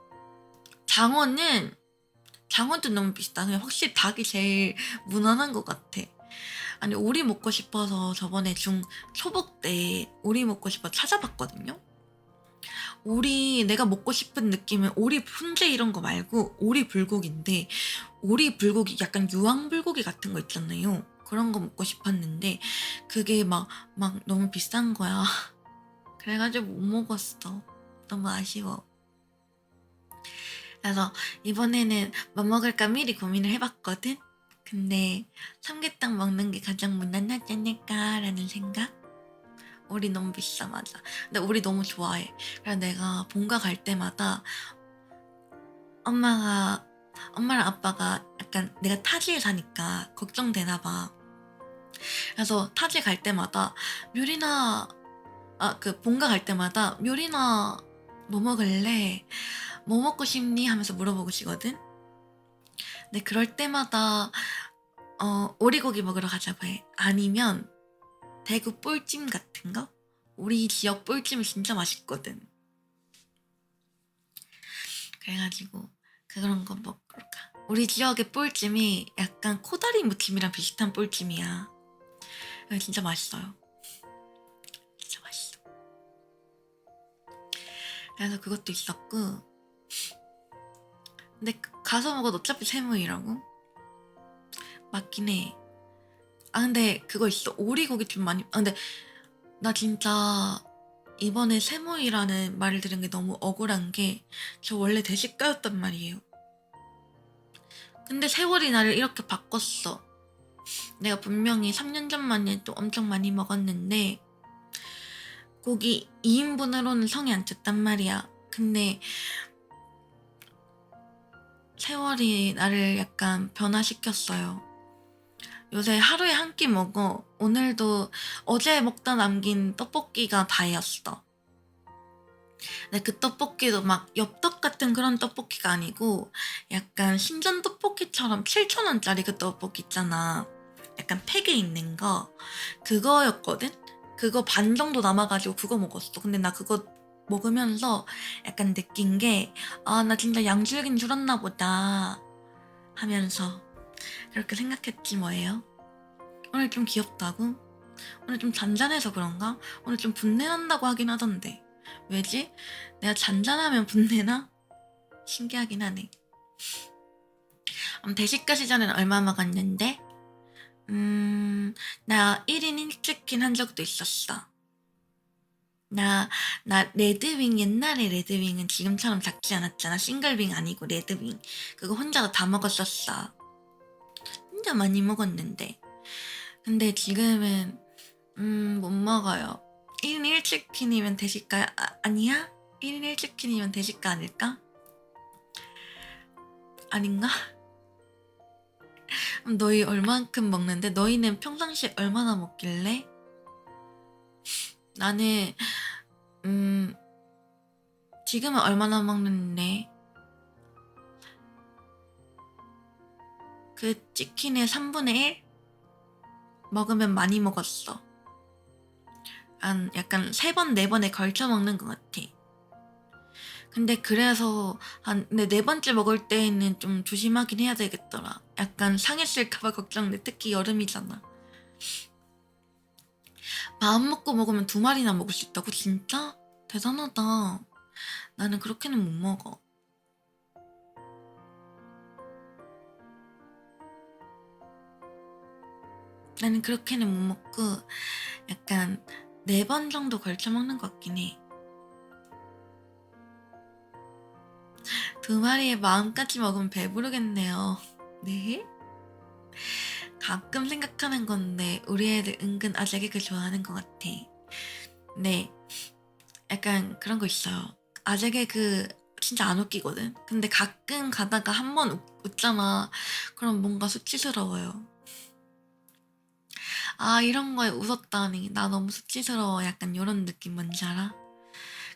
장어도 너무 비싸. 그냥 확실히 닭이 제일 무난한 것 같아. 아니 오리 먹고 싶어서 저번에 초복 때 오리 먹고 싶어 찾아봤거든요. 오리 내가 먹고 싶은 느낌은 오리 훈제 이런 거 말고 오리 불고기인데 오리 불고기 약간 유황 불고기 같은 거 있잖아요. 그런 거 먹고 싶었는데 그게 막 너무 비싼 거야. 그래가지고 못 먹었어. 너무 아쉬워. 그래서 이번에는 뭐 먹을까 미리 고민을 해봤거든. 근데 삼계탕 먹는 게 가장 무난하지 않을까라는 생각? 오리 너무 비싸. 맞아. 근데 오리 너무 좋아해. 그래서 내가 본가 갈 때마다 엄마랑 아빠가 약간 내가 타지에 사니까 걱정되나 봐. 그래서 타지 갈 때마다 본가 갈 때마다 묘리나 뭐 먹을래? 뭐 먹고 싶니? 하면서 물어보시거든. 근데 그럴 때마다 오리고기 먹으러 가자고 해. 아니면 대구 볼찜 같은 거? 우리 지역 볼찜이 진짜 맛있거든. 그래가지고 그런 거 먹으러 가. 우리 지역의 볼찜이 약간 코다리 무침이랑 비슷한 볼찜이야. 진짜 맛있어요. 진짜 맛있어. 그래서 그것도 있었고 근데 가서 먹어도 어차피 세무이라고? 맞긴 해. 근데 그거 있어. 오리고기 좀 많이 근데 나 진짜 이번에 세무이라는 말을 들은 게 너무 억울한 게 저 원래 대식가였단 말이에요. 근데 세월이 나를 이렇게 바꿨어. 내가 분명히 3년 전만 해도 엄청 많이 먹었는데 고기 2인분으로는 성이 안 찼단 말이야. 근데 세월이 나를 약간 변화시켰어요. 요새 하루에 한 끼 먹어. 오늘도 어제 먹다 남긴 떡볶이가 다였어. 근데 그 떡볶이도 막 엽떡 같은 그런 떡볶이가 아니고 약간 신전 떡볶이처럼 7,000원짜리 그 떡볶이 있잖아. 약간 팩에 있는 거. 그거였거든? 그거 반 정도 남아가지고 그거 먹었어. 근데 나 그거 먹으면서 약간 느낀 게, 아, 나 진짜 양줄긴 줄었나 보다 하면서 그렇게 생각했지 뭐예요. 오늘 좀 귀엽다고? 오늘 좀 잔잔해서 그런가? 오늘 좀 분내난다고 하긴 하던데. 왜지? 내가 잔잔하면 분내나? 신기하긴 하네. 대식가 시전에는 얼마 먹었는데? 나 1인 1치킨 한 적도 있었어. 나 레드윙, 옛날에 레드윙은 지금처럼 작지 않았잖아. 싱글윙 아니고 레드윙. 그거 혼자서 다 먹었었어. 진짜 많이 먹었는데. 근데 지금은, 못 먹어요. 1인 1치킨이면 대식가, 아니야? 1인 1치킨이면 대식가 아닐까? 아닌가? 너희 얼만큼 먹는데? 너희는 평상시에 얼마나 먹길래? 나는 지금은 얼마나 먹는데 그 치킨의 3분의 1? 먹으면 많이 먹었어. 약간 3번, 4번에 걸쳐 먹는 것 같아. 근데 그래서 근데 4번째 먹을 때는 좀 조심하긴 해야 되겠더라. 약간 상했을까봐 걱정돼. 특히 여름이잖아. 마음 먹고 먹으면 2마리나 먹을 수 있다고? 진짜? 대단하다. 나는 그렇게는 못 먹어. 나는 그렇게는 못 먹고 약간 4번 정도 걸쳐 먹는 것 같긴 해. 2마리의 마음까지 먹으면 배부르겠네요. 네? 가끔 생각하는 건데 우리 애들 은근 아재 개그 좋아하는 것 같아. 네, 약간 그런 거 있어요. 아재 개그 진짜 안 웃기거든? 근데 가끔 가다가 한 번 웃잖아. 그럼 뭔가 수치스러워요. 아, 이런 거에 웃었다니 나 너무 수치스러워. 약간 이런 느낌 뭔지 알아?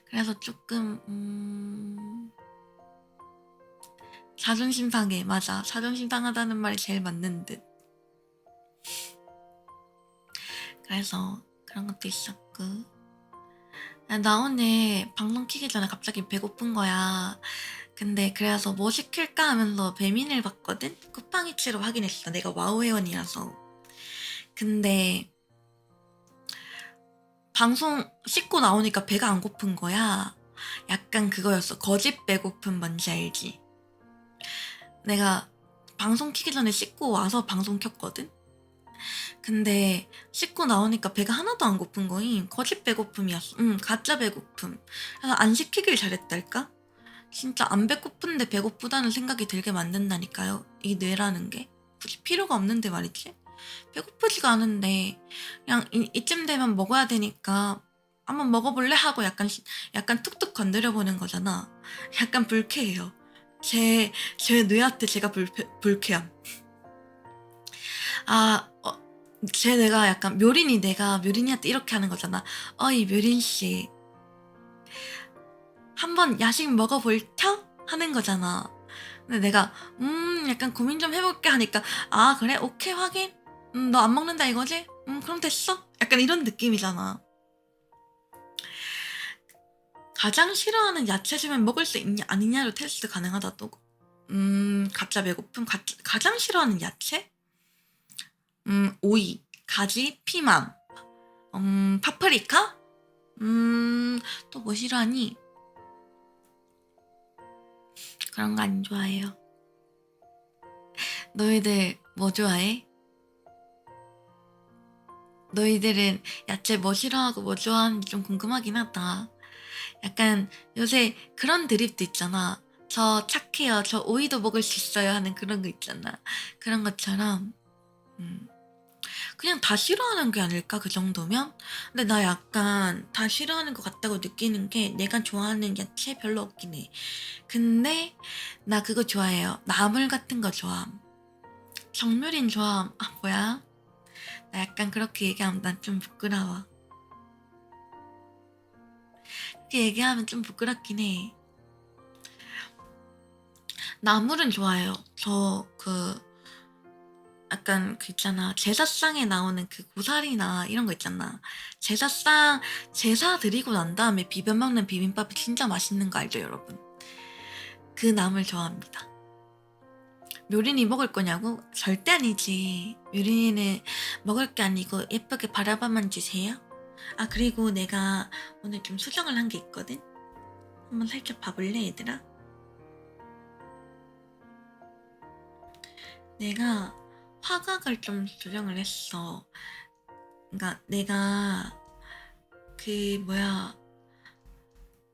그래서 조금 자존심 상해. 맞아, 자존심 상하다는 말이 제일 맞는 듯. 그래서 그런 것도 있었고. 나 오늘 방송 키기 전에 갑자기 배고픈 거야. 근데 그래서 뭐 시킬까 하면서 배민을 봤거든? 쿠팡이츠로 확인했어. 내가 와우 회원이라서. 근데 방송 씻고 나오니까 배가 안 고픈 거야. 약간 그거였어. 거짓 배고픔 뭔지 알지? 내가 방송 키기 전에 씻고 와서 방송 켰거든? 근데 씻고 나오니까 배가 하나도 안 고픈 거임. 거짓 배고픔이었어. 가짜 배고픔. 그래서 안 시키길 잘했달까? 진짜 안 배고픈데 배고프다는 생각이 들게 만든다니까요. 이 뇌라는 게. 굳이 필요가 없는데 말이지. 배고프지가 않은데 그냥 이쯤 되면 먹어야 되니까 한번 먹어볼래? 하고 약간 툭툭 건드려보는 거잖아. 약간 불쾌해요. 제 뇌한테 제가 불쾌함. 아, 제 내가 약간 내가 묘린이한테 이렇게 하는 거잖아. 어이 묘린씨, 한번 야식 먹어볼 텨? 하는 거잖아. 근데 내가 약간 고민 좀 해볼게 하니까, 아 그래? 오케이 확인. 너 안 먹는다 이거지? 그럼 됐어. 약간 이런 느낌이잖아. 가장 싫어하는 야채 주면 먹을 수 있냐 아니냐로 테스트 가능하다고. 가짜 배고픔. 가장 싫어하는 야채? 오이, 가지, 피망, 파프리카? 또 뭐 싫어하니? 그런 거 안 좋아해요. 너희들 뭐 좋아해? 너희들은 야채 뭐 싫어하고 뭐 좋아하는지 좀 궁금하긴 하다. 약간 요새 그런 드립도 있잖아. 저 착해요. 저 오이도 먹을 수 있어요. 하는 그런 거 있잖아. 그런 것처럼. 음. 그냥 다 싫어하는 게 아닐까 그 정도면? 근데 나 약간 다 싫어하는 것 같다고 느끼는 게 내가 좋아하는 야채 별로 없긴 해. 근데 나 그거 좋아해요. 나물 같은 거 좋아함. 정누린 좋아함. 아 뭐야? 나 약간 그렇게 얘기하면 난 좀 부끄러워. 그렇게 얘기하면 좀 부끄럽긴 해. 나물은 좋아해요. 저 약간 그 있잖아. 제사상에 나오는 그 고사리나 이런 거 있잖아. 제사 드리고 난 다음에 비벼 먹는 비빔밥이 진짜 맛있는 거 알죠, 여러분? 그 나물 좋아합니다. 묘린이 먹을 거냐고? 절대 아니지. 묘린이는 먹을 게 아니고 예쁘게 바라봐만 주세요. 아, 그리고 내가 오늘 좀 수정을 한 게 있거든? 한번 살짝 봐볼래, 얘들아? 내가 화각을 좀 조정을 했어. 그러니까 내가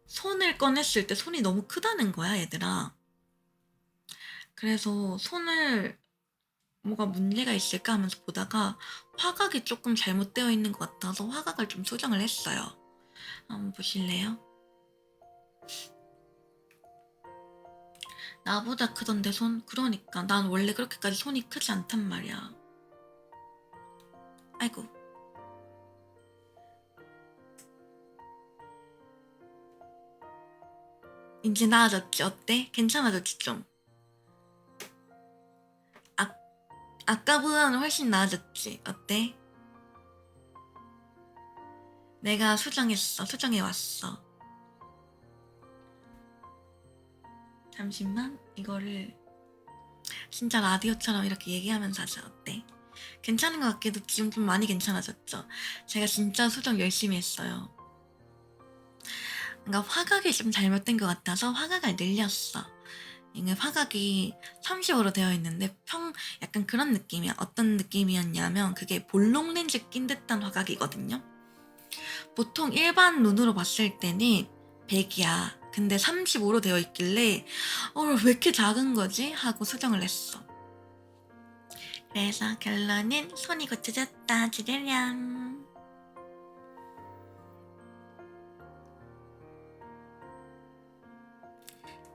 손을 꺼냈을 때 손이 너무 크다는 거야, 얘들아. 그래서 손을 뭐가 문제가 있을까 하면서 보다가 화각이 조금 잘못되어 있는 것 같아서 화각을 좀 수정을 했어요. 한번 보실래요? 나보다 크던데 손? 그러니까 난 원래 그렇게까지 손이 크지 않단 말이야. 아이고. 이제 나아졌지? 어때? 괜찮아졌지 좀? 아까보다는 훨씬 나아졌지? 어때? 내가 수정해왔어. 잠시만, 이거를 진짜 라디오처럼 이렇게 얘기하면서 하자. 어때? 괜찮은 것 같기도 지금 좀 많이 괜찮아졌죠? 제가 진짜 수정 열심히 했어요. 그러니까 화각이 좀 잘못된 것 같아서 화각을 늘렸어. 이게 화각이 35로 되어 있는데 약간 그런 느낌이야. 어떤 느낌이었냐면 그게 볼록 렌즈 낀 듯한 화각이거든요. 보통 일반 눈으로 봤을 때는 100이야. 근데 35로 되어 있길래 왜 이렇게 작은 거지? 하고 수정을 했어. 그래서 결론은 손이 고쳐졌다. 지르렴.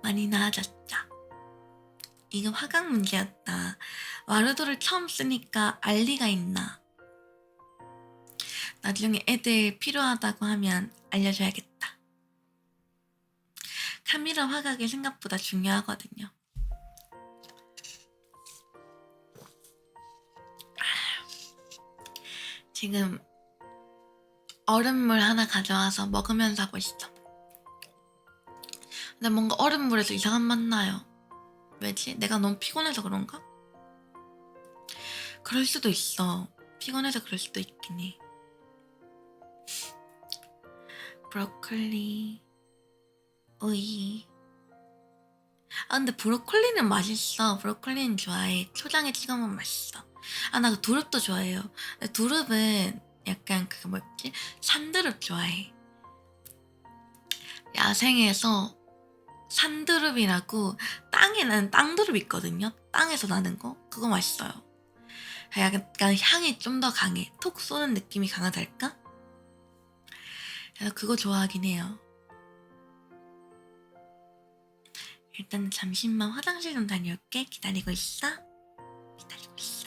많이 나아졌죠. 이거 화각 문제였다. 와르도를 처음 쓰니까 알리가 있나? 나중에 애들 필요하다고 하면 알려줘야겠다. 카메라 화각이 생각보다 중요하거든요. 지금 얼음물 하나 가져와서 먹으면서 하고 있어. 근데 뭔가 얼음물에서 이상한 맛 나요. 왜지? 내가 너무 피곤해서 그런가? 그럴 수도 있어. 피곤해서 그럴 수도 있긴 해. 브로콜리, 오이. 아 근데 브로콜리는 맛있어. 브로콜리는 좋아해. 초장에 찍어 먹으면 맛있어. 아 나 두릅도 좋아해요. 두릅은 약간 그거 뭐였지? 산두릅 좋아해. 야생에서 산두릅이라고 땅에 나는 땅두릅 있거든요. 땅에서 나는 거 그거 맛있어요. 약간 향이 좀 더 강해. 톡 쏘는 느낌이 강하달까? 그래서 그거 좋아하긴 해요. 일단 잠시만 화장실 좀 다녀올게. 기다리고 있어. 기다리고 있어.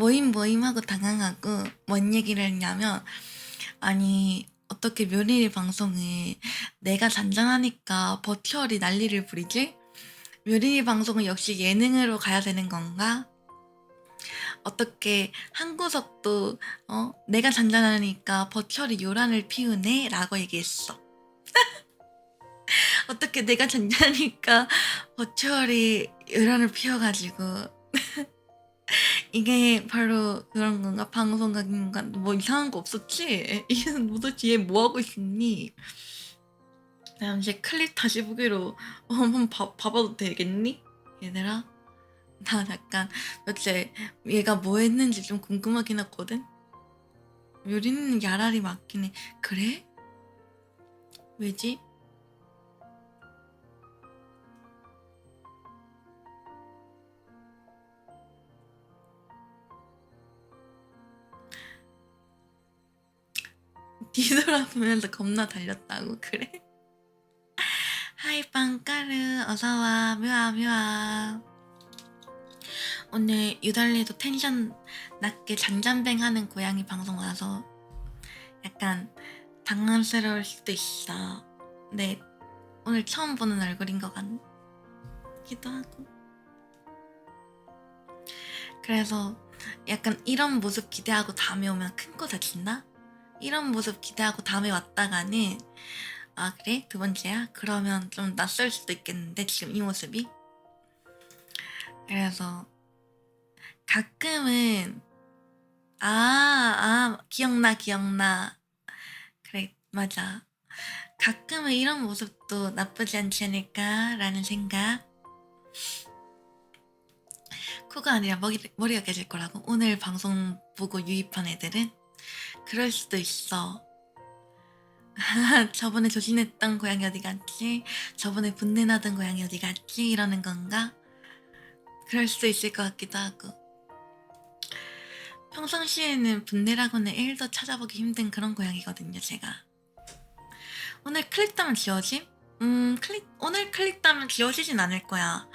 모임하고 당황하고 뭔 얘기를 했냐면, 아니 어떻게 묘린이 방송을 내가 잔잔하니까 버추얼이 난리를 부리지? 묘린이 방송은 역시 예능으로 가야 되는 건가? 어떻게 한 구석도 내가 잔잔하니까 버추얼이 요란을 피우네? 라고 얘기했어. 어떻게 내가 잔잔하니까 버추얼이 요란을 피워가지고 이게 바로 그런 건가? 방송각인가? 뭐 이상한 거 없었지? 이는 모두 뒤에 뭐 하고 있니? 잠시 클립 다시 보기로 한번 봐봐도 되겠니? 얘들아? 나 약간 도대체 얘가 뭐 했는지 좀 궁금하긴 했거든? 요리는 야랄이 맞긴 해. 그래? 왜지? 뒤돌아보면서 겁나 달렸다고 그래? 하이 빵까르 어서와 묘아 오늘 유달리도 텐션 낮게 잔잔뱅하는 고양이 방송 와서 약간 당황스러울 수도 있어. 근데 오늘 처음 보는 얼굴인 것 같기도 하고 그래서 약간 이런 모습 기대하고 다음에 오면 큰 거 다친다? 이런 모습 기대하고 다음에 왔다가는 아 그래? 두 번째야? 그러면 좀 낯설 수도 있겠는데 지금 이 모습이? 그래서 가끔은 기억나 그래 맞아 가끔은 이런 모습도 나쁘지 않지 않을까라는 생각 코가 아니라 머리가 깨질 거라고 오늘 방송 보고 유입한 애들은 그럴 수도 있어. 저번에 조신했던 고양이 어디 갔지? 저번에 분내 나던 고양이 어디 갔지? 이러는 건가? 그럴 수도 있을 것 같기도 하고 평상시에는 분내라고는 1도 찾아보기 힘든 그런 고양이거든요 제가. 오늘 클릭하면 지워짐? 오늘 클릭하면 지워지진 않을 거야.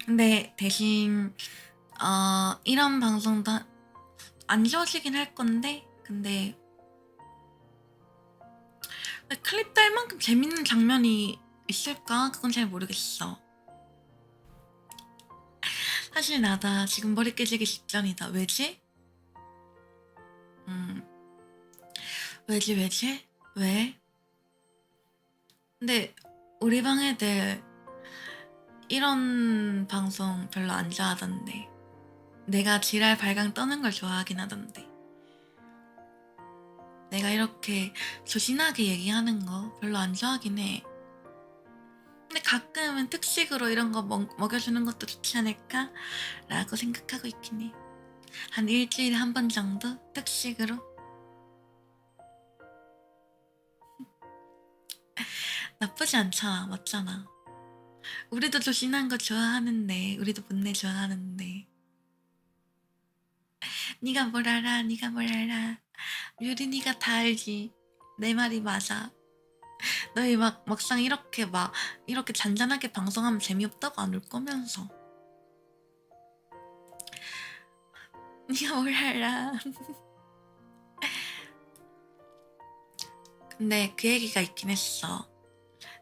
근데 대신 이런 방송도 안 지워지긴 할 건데 근데 클립 딸 만큼 재밌는 장면이 있을까? 그건 잘 모르겠어. 사실 나다 지금 머리 깨지기 직전이다. 왜지? 왜지? 왜? 근데 우리 방 애들 이런 방송 별로 안 좋아하던데. 내가 지랄 발광 떠는 걸 좋아하긴 하던데. 내가 이렇게 조신하게 얘기하는 거 별로 안 좋아하긴 해. 근데 가끔은 특식으로 이런 거 먹여주는 것도 좋지 않을까? 라고 생각하고 있긴 해. 한 일주일에 한 번 정도 특식으로. 나쁘지 않잖아, 맞잖아. 우리도 조신한 거 좋아하는데, 우리도 분내 좋아하는데. 네가 뭘 알아, 네가 뭘 알아. 유린이가 다 알지. 내 말이 맞아. 너희 막상 이렇게 잔잔하게 방송하면 재미없다고 안 올 거면서. 네가 뭘 알아. 근데 그 얘기가 있긴 했어.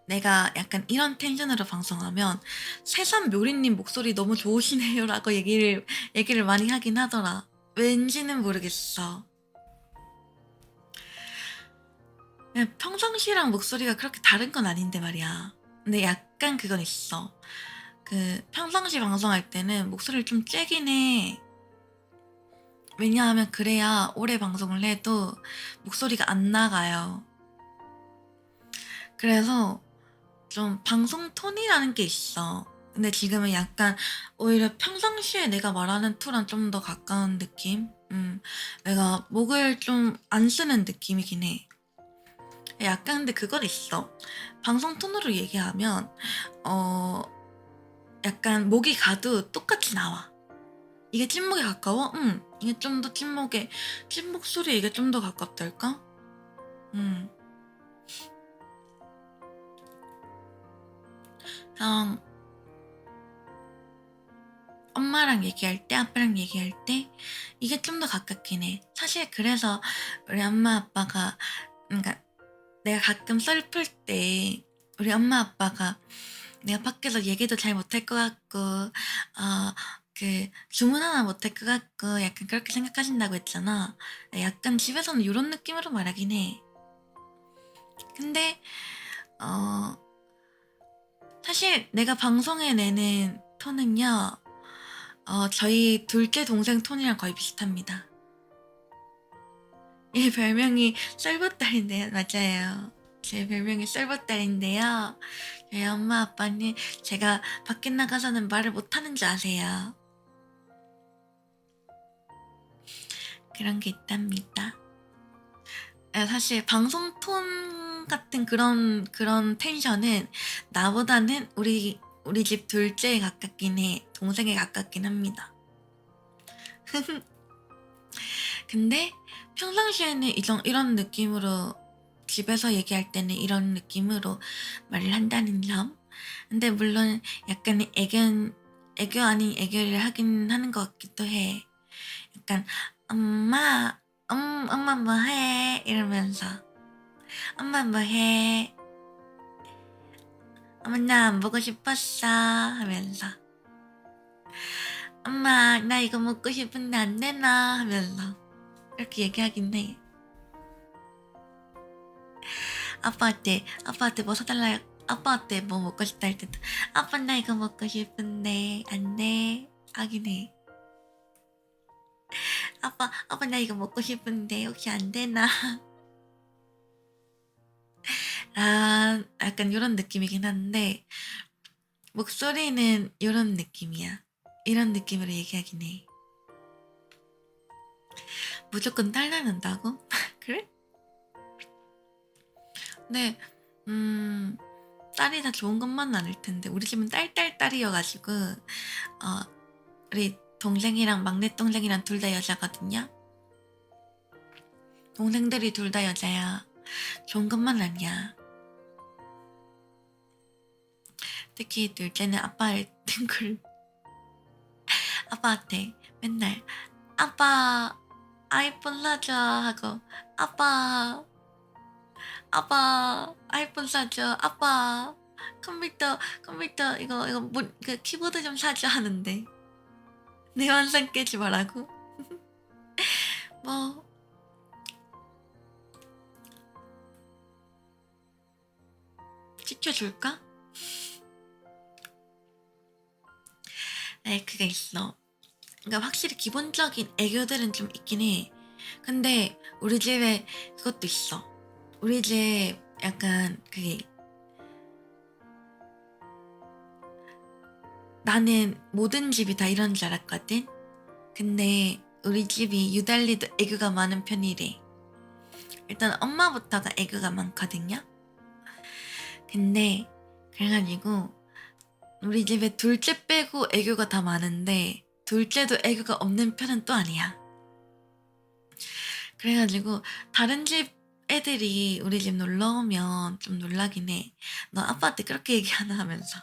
내가 약간 이런 텐션으로 방송하면 새삼 묘리님 목소리 너무 좋으시네요 라고 얘기를 많이 하긴 하더라. 왠지는 모르겠어. 그냥 평상시랑 목소리가 그렇게 다른 건 아닌데 말이야. 근데 약간 그건 있어. 그 평상시 방송할 때는 목소리를 좀 쬐긴 해. 왜냐하면 그래야 오래 방송을 해도 목소리가 안 나가요. 그래서 좀 방송 톤이라는 게 있어. 근데 지금은 약간 오히려 평상시에 내가 말하는 톤랑 좀 더 가까운 느낌? 내가 목을 좀 안 쓰는 느낌이긴 해. 약간 근데 그건 있어. 방송 톤으로 얘기하면 약간 목이 가도 똑같이 나와. 이게 찐목에 가까워? 이게 좀 더 찐목 소리에 이게 좀 더 가깝달까? 그냥 엄마랑 얘기할 때, 아빠랑 얘기할 때 이게 좀 더 가깝긴 해. 사실 그래서 우리 엄마 아빠가, 그러니까 내가 가끔 썰풀 때 우리 엄마 아빠가 내가 밖에서 얘기도 잘 못할 것 같고 주문 하나 못할 것 같고 약간 그렇게 생각하신다고 했잖아. 약간 집에서는 이런 느낌으로 말하긴 해. 근데 어 사실 내가 방송에 내는 톤은요, 저희 둘째 동생 톤이랑 거의 비슷합니다. 얘 별명이 썰보딸인데요. 맞아요. 제 별명이 썰보딸인데요. 저희 엄마 아빠는 제가 밖에 나가서는 말을 못하는 줄 아세요. 그런 게 있답니다. 사실 방송 톤 같은 그런 텐션은 나보다는 우리 집 둘째에 가깝긴 해. 동생에 가깝긴 합니다. 근데 평상시에는 이런 느낌으로, 집에서 얘기할 때는 이런 느낌으로 말을 한다는 점. 근데 물론 약간 애교 아닌 애교를 하긴 하는 것 같기도 해. 약간 엄마, 엄마 뭐 해? 이러면서 엄마 뭐 해? 엄마 나 안 보고 싶었어 하면서 엄마 나 이거 먹고 싶은데 안 되나 하면서 이렇게 얘기하긴 해. 아빠한테 뭐 사달라, 아빠한테 뭐 먹고 싶다 할 때도 아빠 나 이거 먹고 싶은데 안 돼 하긴 해. 아빠 나 이거 먹고 싶은데 혹시 안 되나? 약간 이런 느낌이긴 한데 목소리는 이런 느낌이야. 이런 느낌으로 얘기하긴 해. 무조건 딸 낳는다고? 그래? 근데 딸이 다 좋은 것만은 아닐 텐데 우리 집은 딸이어가지고 우리 동생이랑 막내 동생이랑 둘 다 여자거든요. 동생들이 둘 다 여자야. 좋은 것만 아니야. 특히 둘째는 아빠를 등골 아빠한테 맨날 아빠 아이폰 사줘 하고 아빠 아이폰 사줘, 아빠 컴퓨터 이거 그 키보드 좀 사줘 하는데 내 환상 깨지 말라고. 뭐 지켜줄까? 그게 있어. 그러니까 확실히 기본적인 애교들은 좀 있긴 해. 근데 우리 집에 그것도 있어. 우리 집 약간 그게, 나는 모든 집이 다 이런 줄 알았거든. 근데 우리 집이 유달리도 애교가 많은 편이래. 일단 엄마부터가 애교가 많거든요. 근데 그래가지고 우리 집에 둘째 빼고 애교가 다 많은데 둘째도 애교가 없는 편은 또 아니야. 그래가지고 다른 집 애들이 우리 집 놀러 오면 좀 놀라긴 해. 너 아빠한테 그렇게 얘기하나 하면서.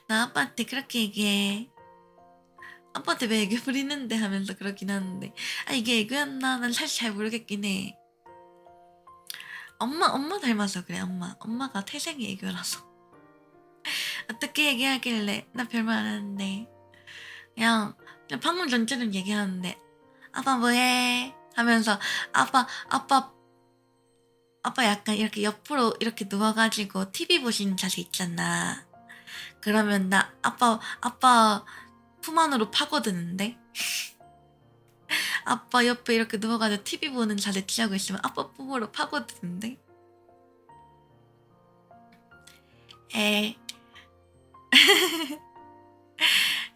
나 아빠한테 그렇게 얘기해. 아빠한테 왜 애교 부리는데 하면서 그러긴 하는데, 이게 애교였나? 난 사실 잘 모르겠긴 해. 엄마 닮아서 그래. 엄마가 태생이 애교라서. 어떻게 얘기하길래 나 별말 안 하는데 그냥 방금 전처럼 얘기하는데 아빠 뭐해? 하면서 아빠 약간 이렇게 옆으로 이렇게 누워가지고 TV 보시는 자세 있잖아. 그러면 나 아빠 품 안으로 파고드는데 아빠 옆에 이렇게 누워가지고 TV 보는 자세 취하고 있으면 아빠 품으로 파고드는데 에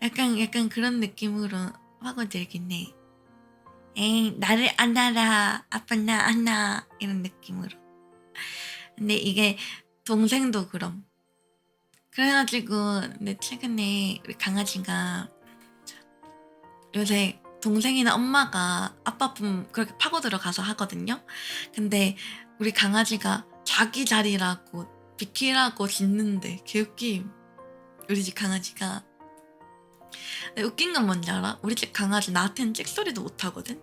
약간 그런 느낌으로 파고들긴 해. 에이 나를 안아라 아빠 나 안아 이런 느낌으로. 근데 이게 동생도 그럼. 그래가지고 근데 최근에 우리 강아지가 요새 동생이나 엄마가 아빠 품 그렇게 파고 들어가서 하거든요. 근데 우리 강아지가 자기 자리라고 비키라고 짖는데 개웃김. 우리 집 강아지가 근데 웃긴 건 뭔지 알아? 우리 집 강아지 나한테는 찍소리도 못하거든?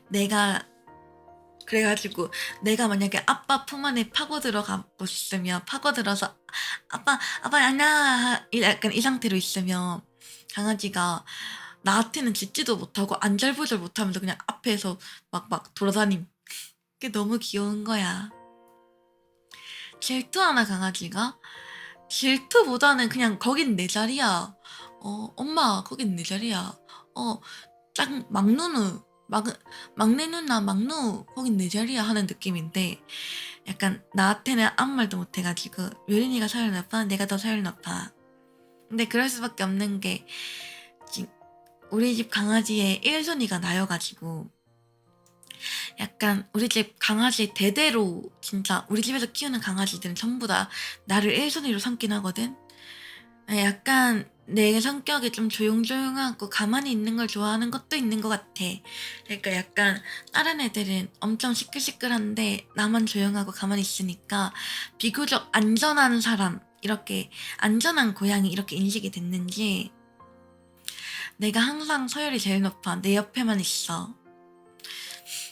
내가 그래가지고 내가 만약에 아빠 품 안에 파고 들어가고 있으면 파고들어서 아빠 안녕 약간 이 상태로 있으면 강아지가 나한테는 짖지도 못하고 안절부절 못하면서 그냥 앞에서 막 돌아다님. 그게 너무 귀여운 거야. 질투하나 강아지가? 질투보다는 그냥 거긴 내 자리야. 엄마 거긴 내 자리야. 짱 막누누 막내 누나 막누 거긴 내 자리야 하는 느낌인데 약간 나한테는 아무 말도 못해가지고 요린이가 서열 높아 내가 더 서열 높아. 근데 그럴 수밖에 없는 게 우리 집 강아지의 1순위가 나여가지고 약간 우리 집 강아지 대대로 진짜 우리 집에서 키우는 강아지들은 전부 다 나를 1순위로 삼긴 하거든. 약간 내 성격이 좀 조용조용하고 가만히 있는 걸 좋아하는 것도 있는 것 같아. 그러니까 약간 다른 애들은 엄청 시끌시끌한데 나만 조용하고 가만히 있으니까 비교적 안전한 사람, 이렇게 안전한 고양이 이렇게 인식이 됐는지 내가 항상 서열이 제일 높아. 내 옆에만 있어.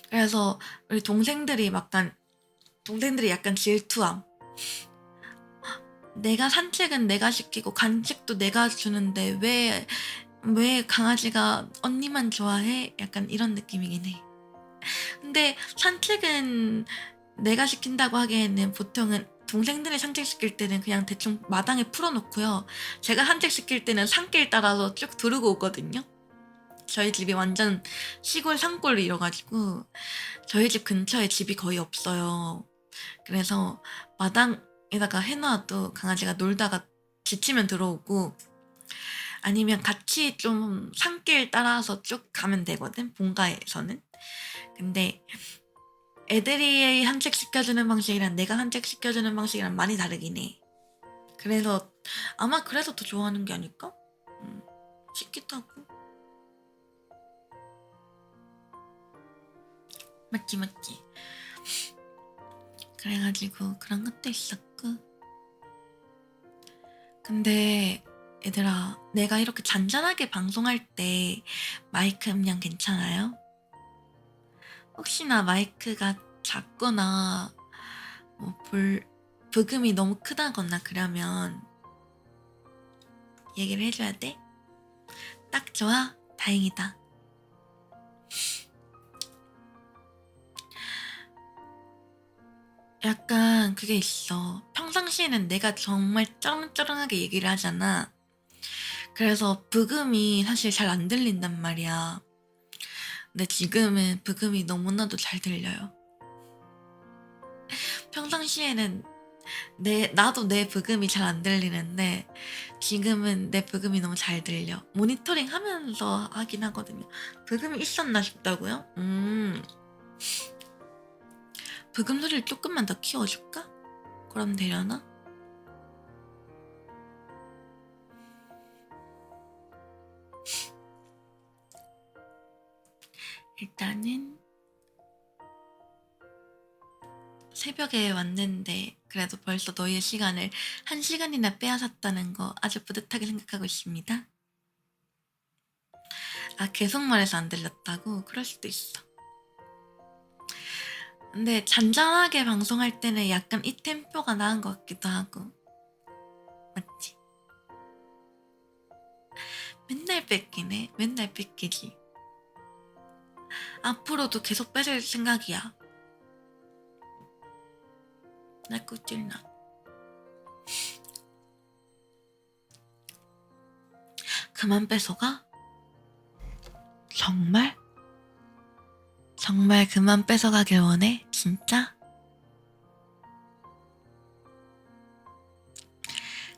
그래서 우리 동생들이 약간 질투함. 내가 산책은 내가 시키고 간식도 내가 주는데 왜 강아지가 언니만 좋아해? 약간 이런 느낌이긴 해. 근데 산책은 내가 시킨다고 하기에는 보통은 동생들이 산책시킬 때는 그냥 대충 마당에 풀어놓고요. 제가 산책시킬 때는 산길 따라서 쭉 두르고 오거든요. 저희 집이 완전 시골 산골이어가지고 저희 집 근처에 집이 거의 없어요. 그래서 마당에다가 해놔도 강아지가 놀다가 지치면 들어오고 아니면 같이 좀 산길 따라서 쭉 가면 되거든, 본가에서는. 근데 애들이 산책시켜주는 방식이랑 내가 산책시켜주는 방식이랑 많이 다르긴 해. 그래서 아마 그래서 더 좋아하는 게 아닐까? 싶기도 하고. 맞지. 그래가지고 그런 것도 있었고. 근데 얘들아, 내가 이렇게 잔잔하게 방송할 때 마이크 음량 괜찮아요? 혹시나 마이크가 작거나 뭐 부금이 너무 크다거나 그러면 얘기를 해줘야 돼? 딱 좋아? 다행이다. 약간 그게 있어. 평상시에는 내가 정말 쩌렁쩌렁하게 얘기를 하잖아. 그래서 부금이 사실 잘 안 들린단 말이야. 근데 지금은 부금이 너무나도 잘 들려요. 평상시에는 나도 내 부금이 잘 안 들리는데 지금은 내 부금이 너무 잘 들려. 모니터링 하면서 하긴 하거든요. 부금이 있었나 싶다고요? 부금 소리를 조금만 더 키워줄까? 그럼 되려나? 일단은 새벽에 왔는데 그래도 벌써 너희의 시간을 1시간이나 빼앗았다는 거 아주 뿌듯하게 생각하고 있습니다. 계속 말해서 안 들렸다고? 그럴 수도 있어. 근데 잔잔하게 방송할 때는 약간 이 템포가 나은 것 같기도 하고. 맞지? 맨날 뺏기네. 맨날 뺏기지. 앞으로도 계속 뺏을 생각이야. 나 꿀찔나. 그만 뺏어가? 정말? 정말 그만 뺏어가길 원해? 진짜?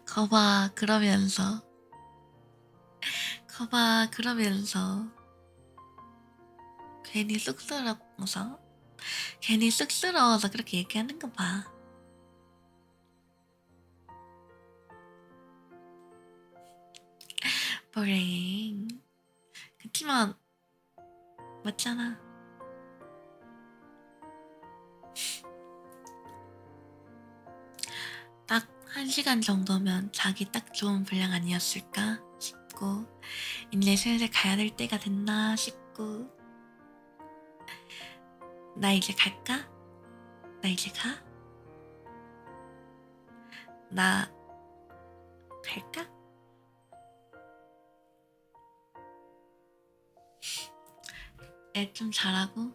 거봐 그러면서 괜히 쑥스러워서 그렇게 얘기하는 거 봐. 보랭. 그치만 맞잖아. 딱 1시간 정도면 자기 딱 좋은 분량 아니었을까 싶어. 있고 이제 슬슬 가야 될 때가 됐나 싶고. 나 이제 갈까? 나 이제 가? 나 갈까? 애 좀 잘하고.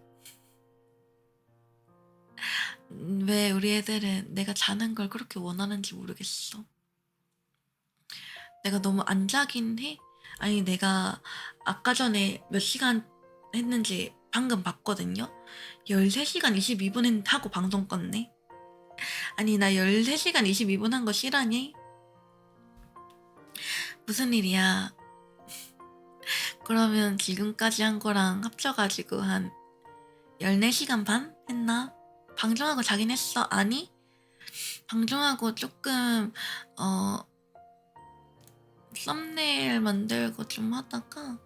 왜 우리 애들은 내가 자는 걸 그렇게 원하는지 모르겠어. 내가 너무 안 자긴 해? 아니, 내가 아까 전에 몇 시간 했는지 방금 봤거든요? 13시간 22분 하고 방송 껐네? 아니, 나 13시간 22분 한 거 실화니? 무슨 일이야? 그러면 지금까지 한 거랑 합쳐가지고 한 14시간 반 했나? 방송하고 자긴 했어. 아니? 방송하고 조금 썸네일 만들고 좀 하다가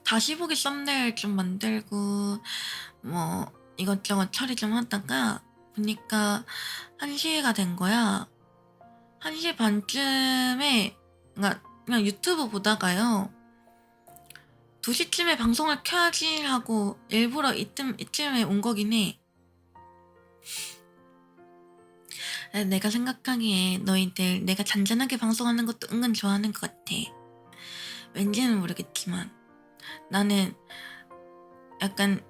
다시 보기 썸네일 좀 만들고 뭐 이것저것 처리 좀 하다가 보니까 1시가 된 거야. 1시 반쯤에 그냥 유튜브 보다가요. 2시쯤에 방송을 켜야지 하고 일부러 이쯤에 온 거긴 해. 내가 생각하기에 너희들 내가 잔잔하게 방송하는 것도 은근 좋아하는 것 같아. 왠지는 모르겠지만 나는 약간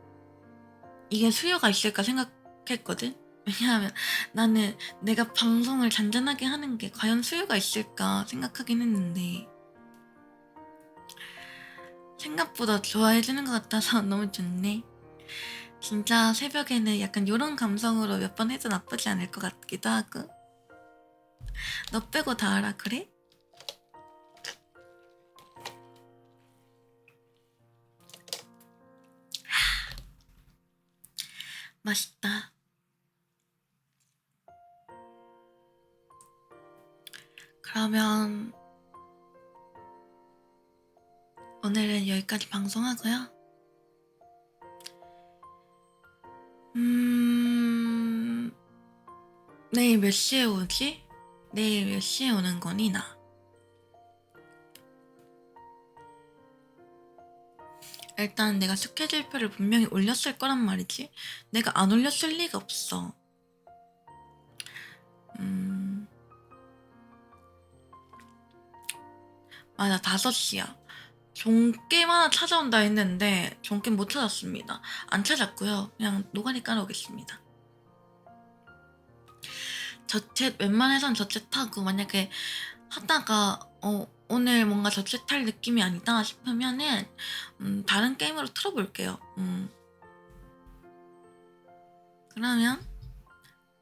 이게 수요가 있을까 생각했거든? 왜냐하면 나는 내가 방송을 잔잔하게 하는 게 과연 수요가 있을까 생각하긴 했는데 생각보다 좋아해주는 것 같아서 너무 좋네. 진짜 새벽에는 약간 요런 감성으로 몇 번 해도 나쁘지 않을 것 같기도 하고. 너 빼고 다 알아, 그래? 맛있다. 그러면 오늘은 여기까지 방송하고요. 내일 몇 시에 오지? 내일 몇 시에 오는 거니, 나? 일단 내가 스케줄표를 분명히 올렸을 거란 말이지. 내가 안 올렸을 리가 없어. 맞아, 5시야. 종겜 하나 찾아온다 했는데 종겜 못 찾았습니다. 안 찾았고요. 그냥 노가리 깔아오겠습니다. 저챗 웬만해선 저챗하고 만약에 하다가 오늘 뭔가 저챗할 느낌이 아니다 싶으면은 다른 게임으로 틀어볼게요. 그러면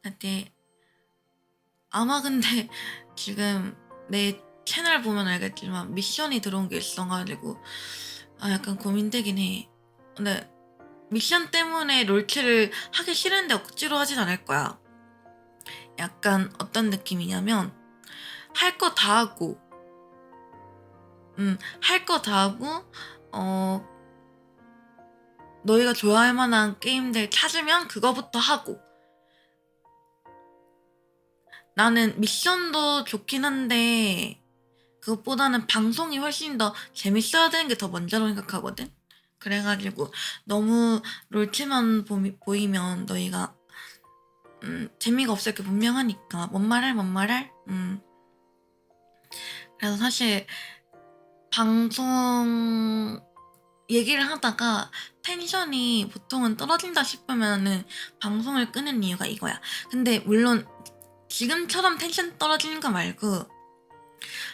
이제 아마 근데 지금 내 채널 보면 알겠지만 미션이 들어온 게 있어가지고 약간 고민되긴 해. 근데 미션 때문에 롤체를 하기 싫은데 억지로 하진 않을 거야. 약간 어떤 느낌이냐면 할 거 다 하고 할 거 다 하고 너희가 좋아할 만한 게임들 찾으면 그거부터 하고. 나는 미션도 좋긴 한데 그것보다는 방송이 훨씬 더 재밌어야 되는 게 더 먼저로 생각하거든. 그래가지고 너무 롤체만 보이면 너희가 재미가 없을 게 분명하니까 뭔 말할? 그래서 사실 방송 얘기를 하다가 텐션이 보통은 떨어진다 싶으면은 방송을 끄는 이유가 이거야. 근데 물론 지금처럼 텐션 떨어지는 거 말고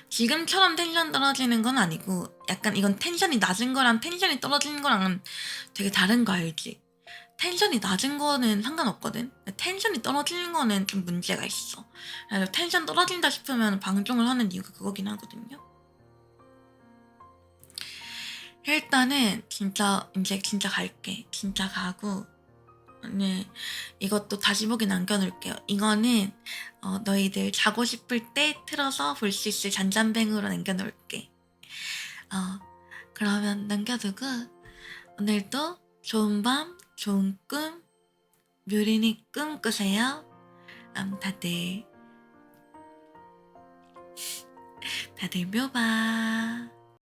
지금처럼 텐션 떨어지는 건 아니고 약간 이건 텐션이 낮은 거랑 텐션이 떨어지는 거랑은 되게 다른 거 알지? 텐션이 낮은 거는 상관없거든? 텐션이 떨어지는 거는 좀 문제가 있어. 그래서 텐션 떨어진다 싶으면 방종을 하는 이유가 그거긴 하거든요. 일단은 이제 진짜 갈게. 진짜 가고 네, 이것도 다시 보기 남겨놓을게요. 이거는 너희들 자고 싶을 때 틀어서 볼 수 있을 잔잔뱅으로 남겨놓을게. 그러면 남겨두고 오늘도 좋은 밤, 좋은 꿈, 묘린이 꿈 꾸세요. 다들 다들 묘바.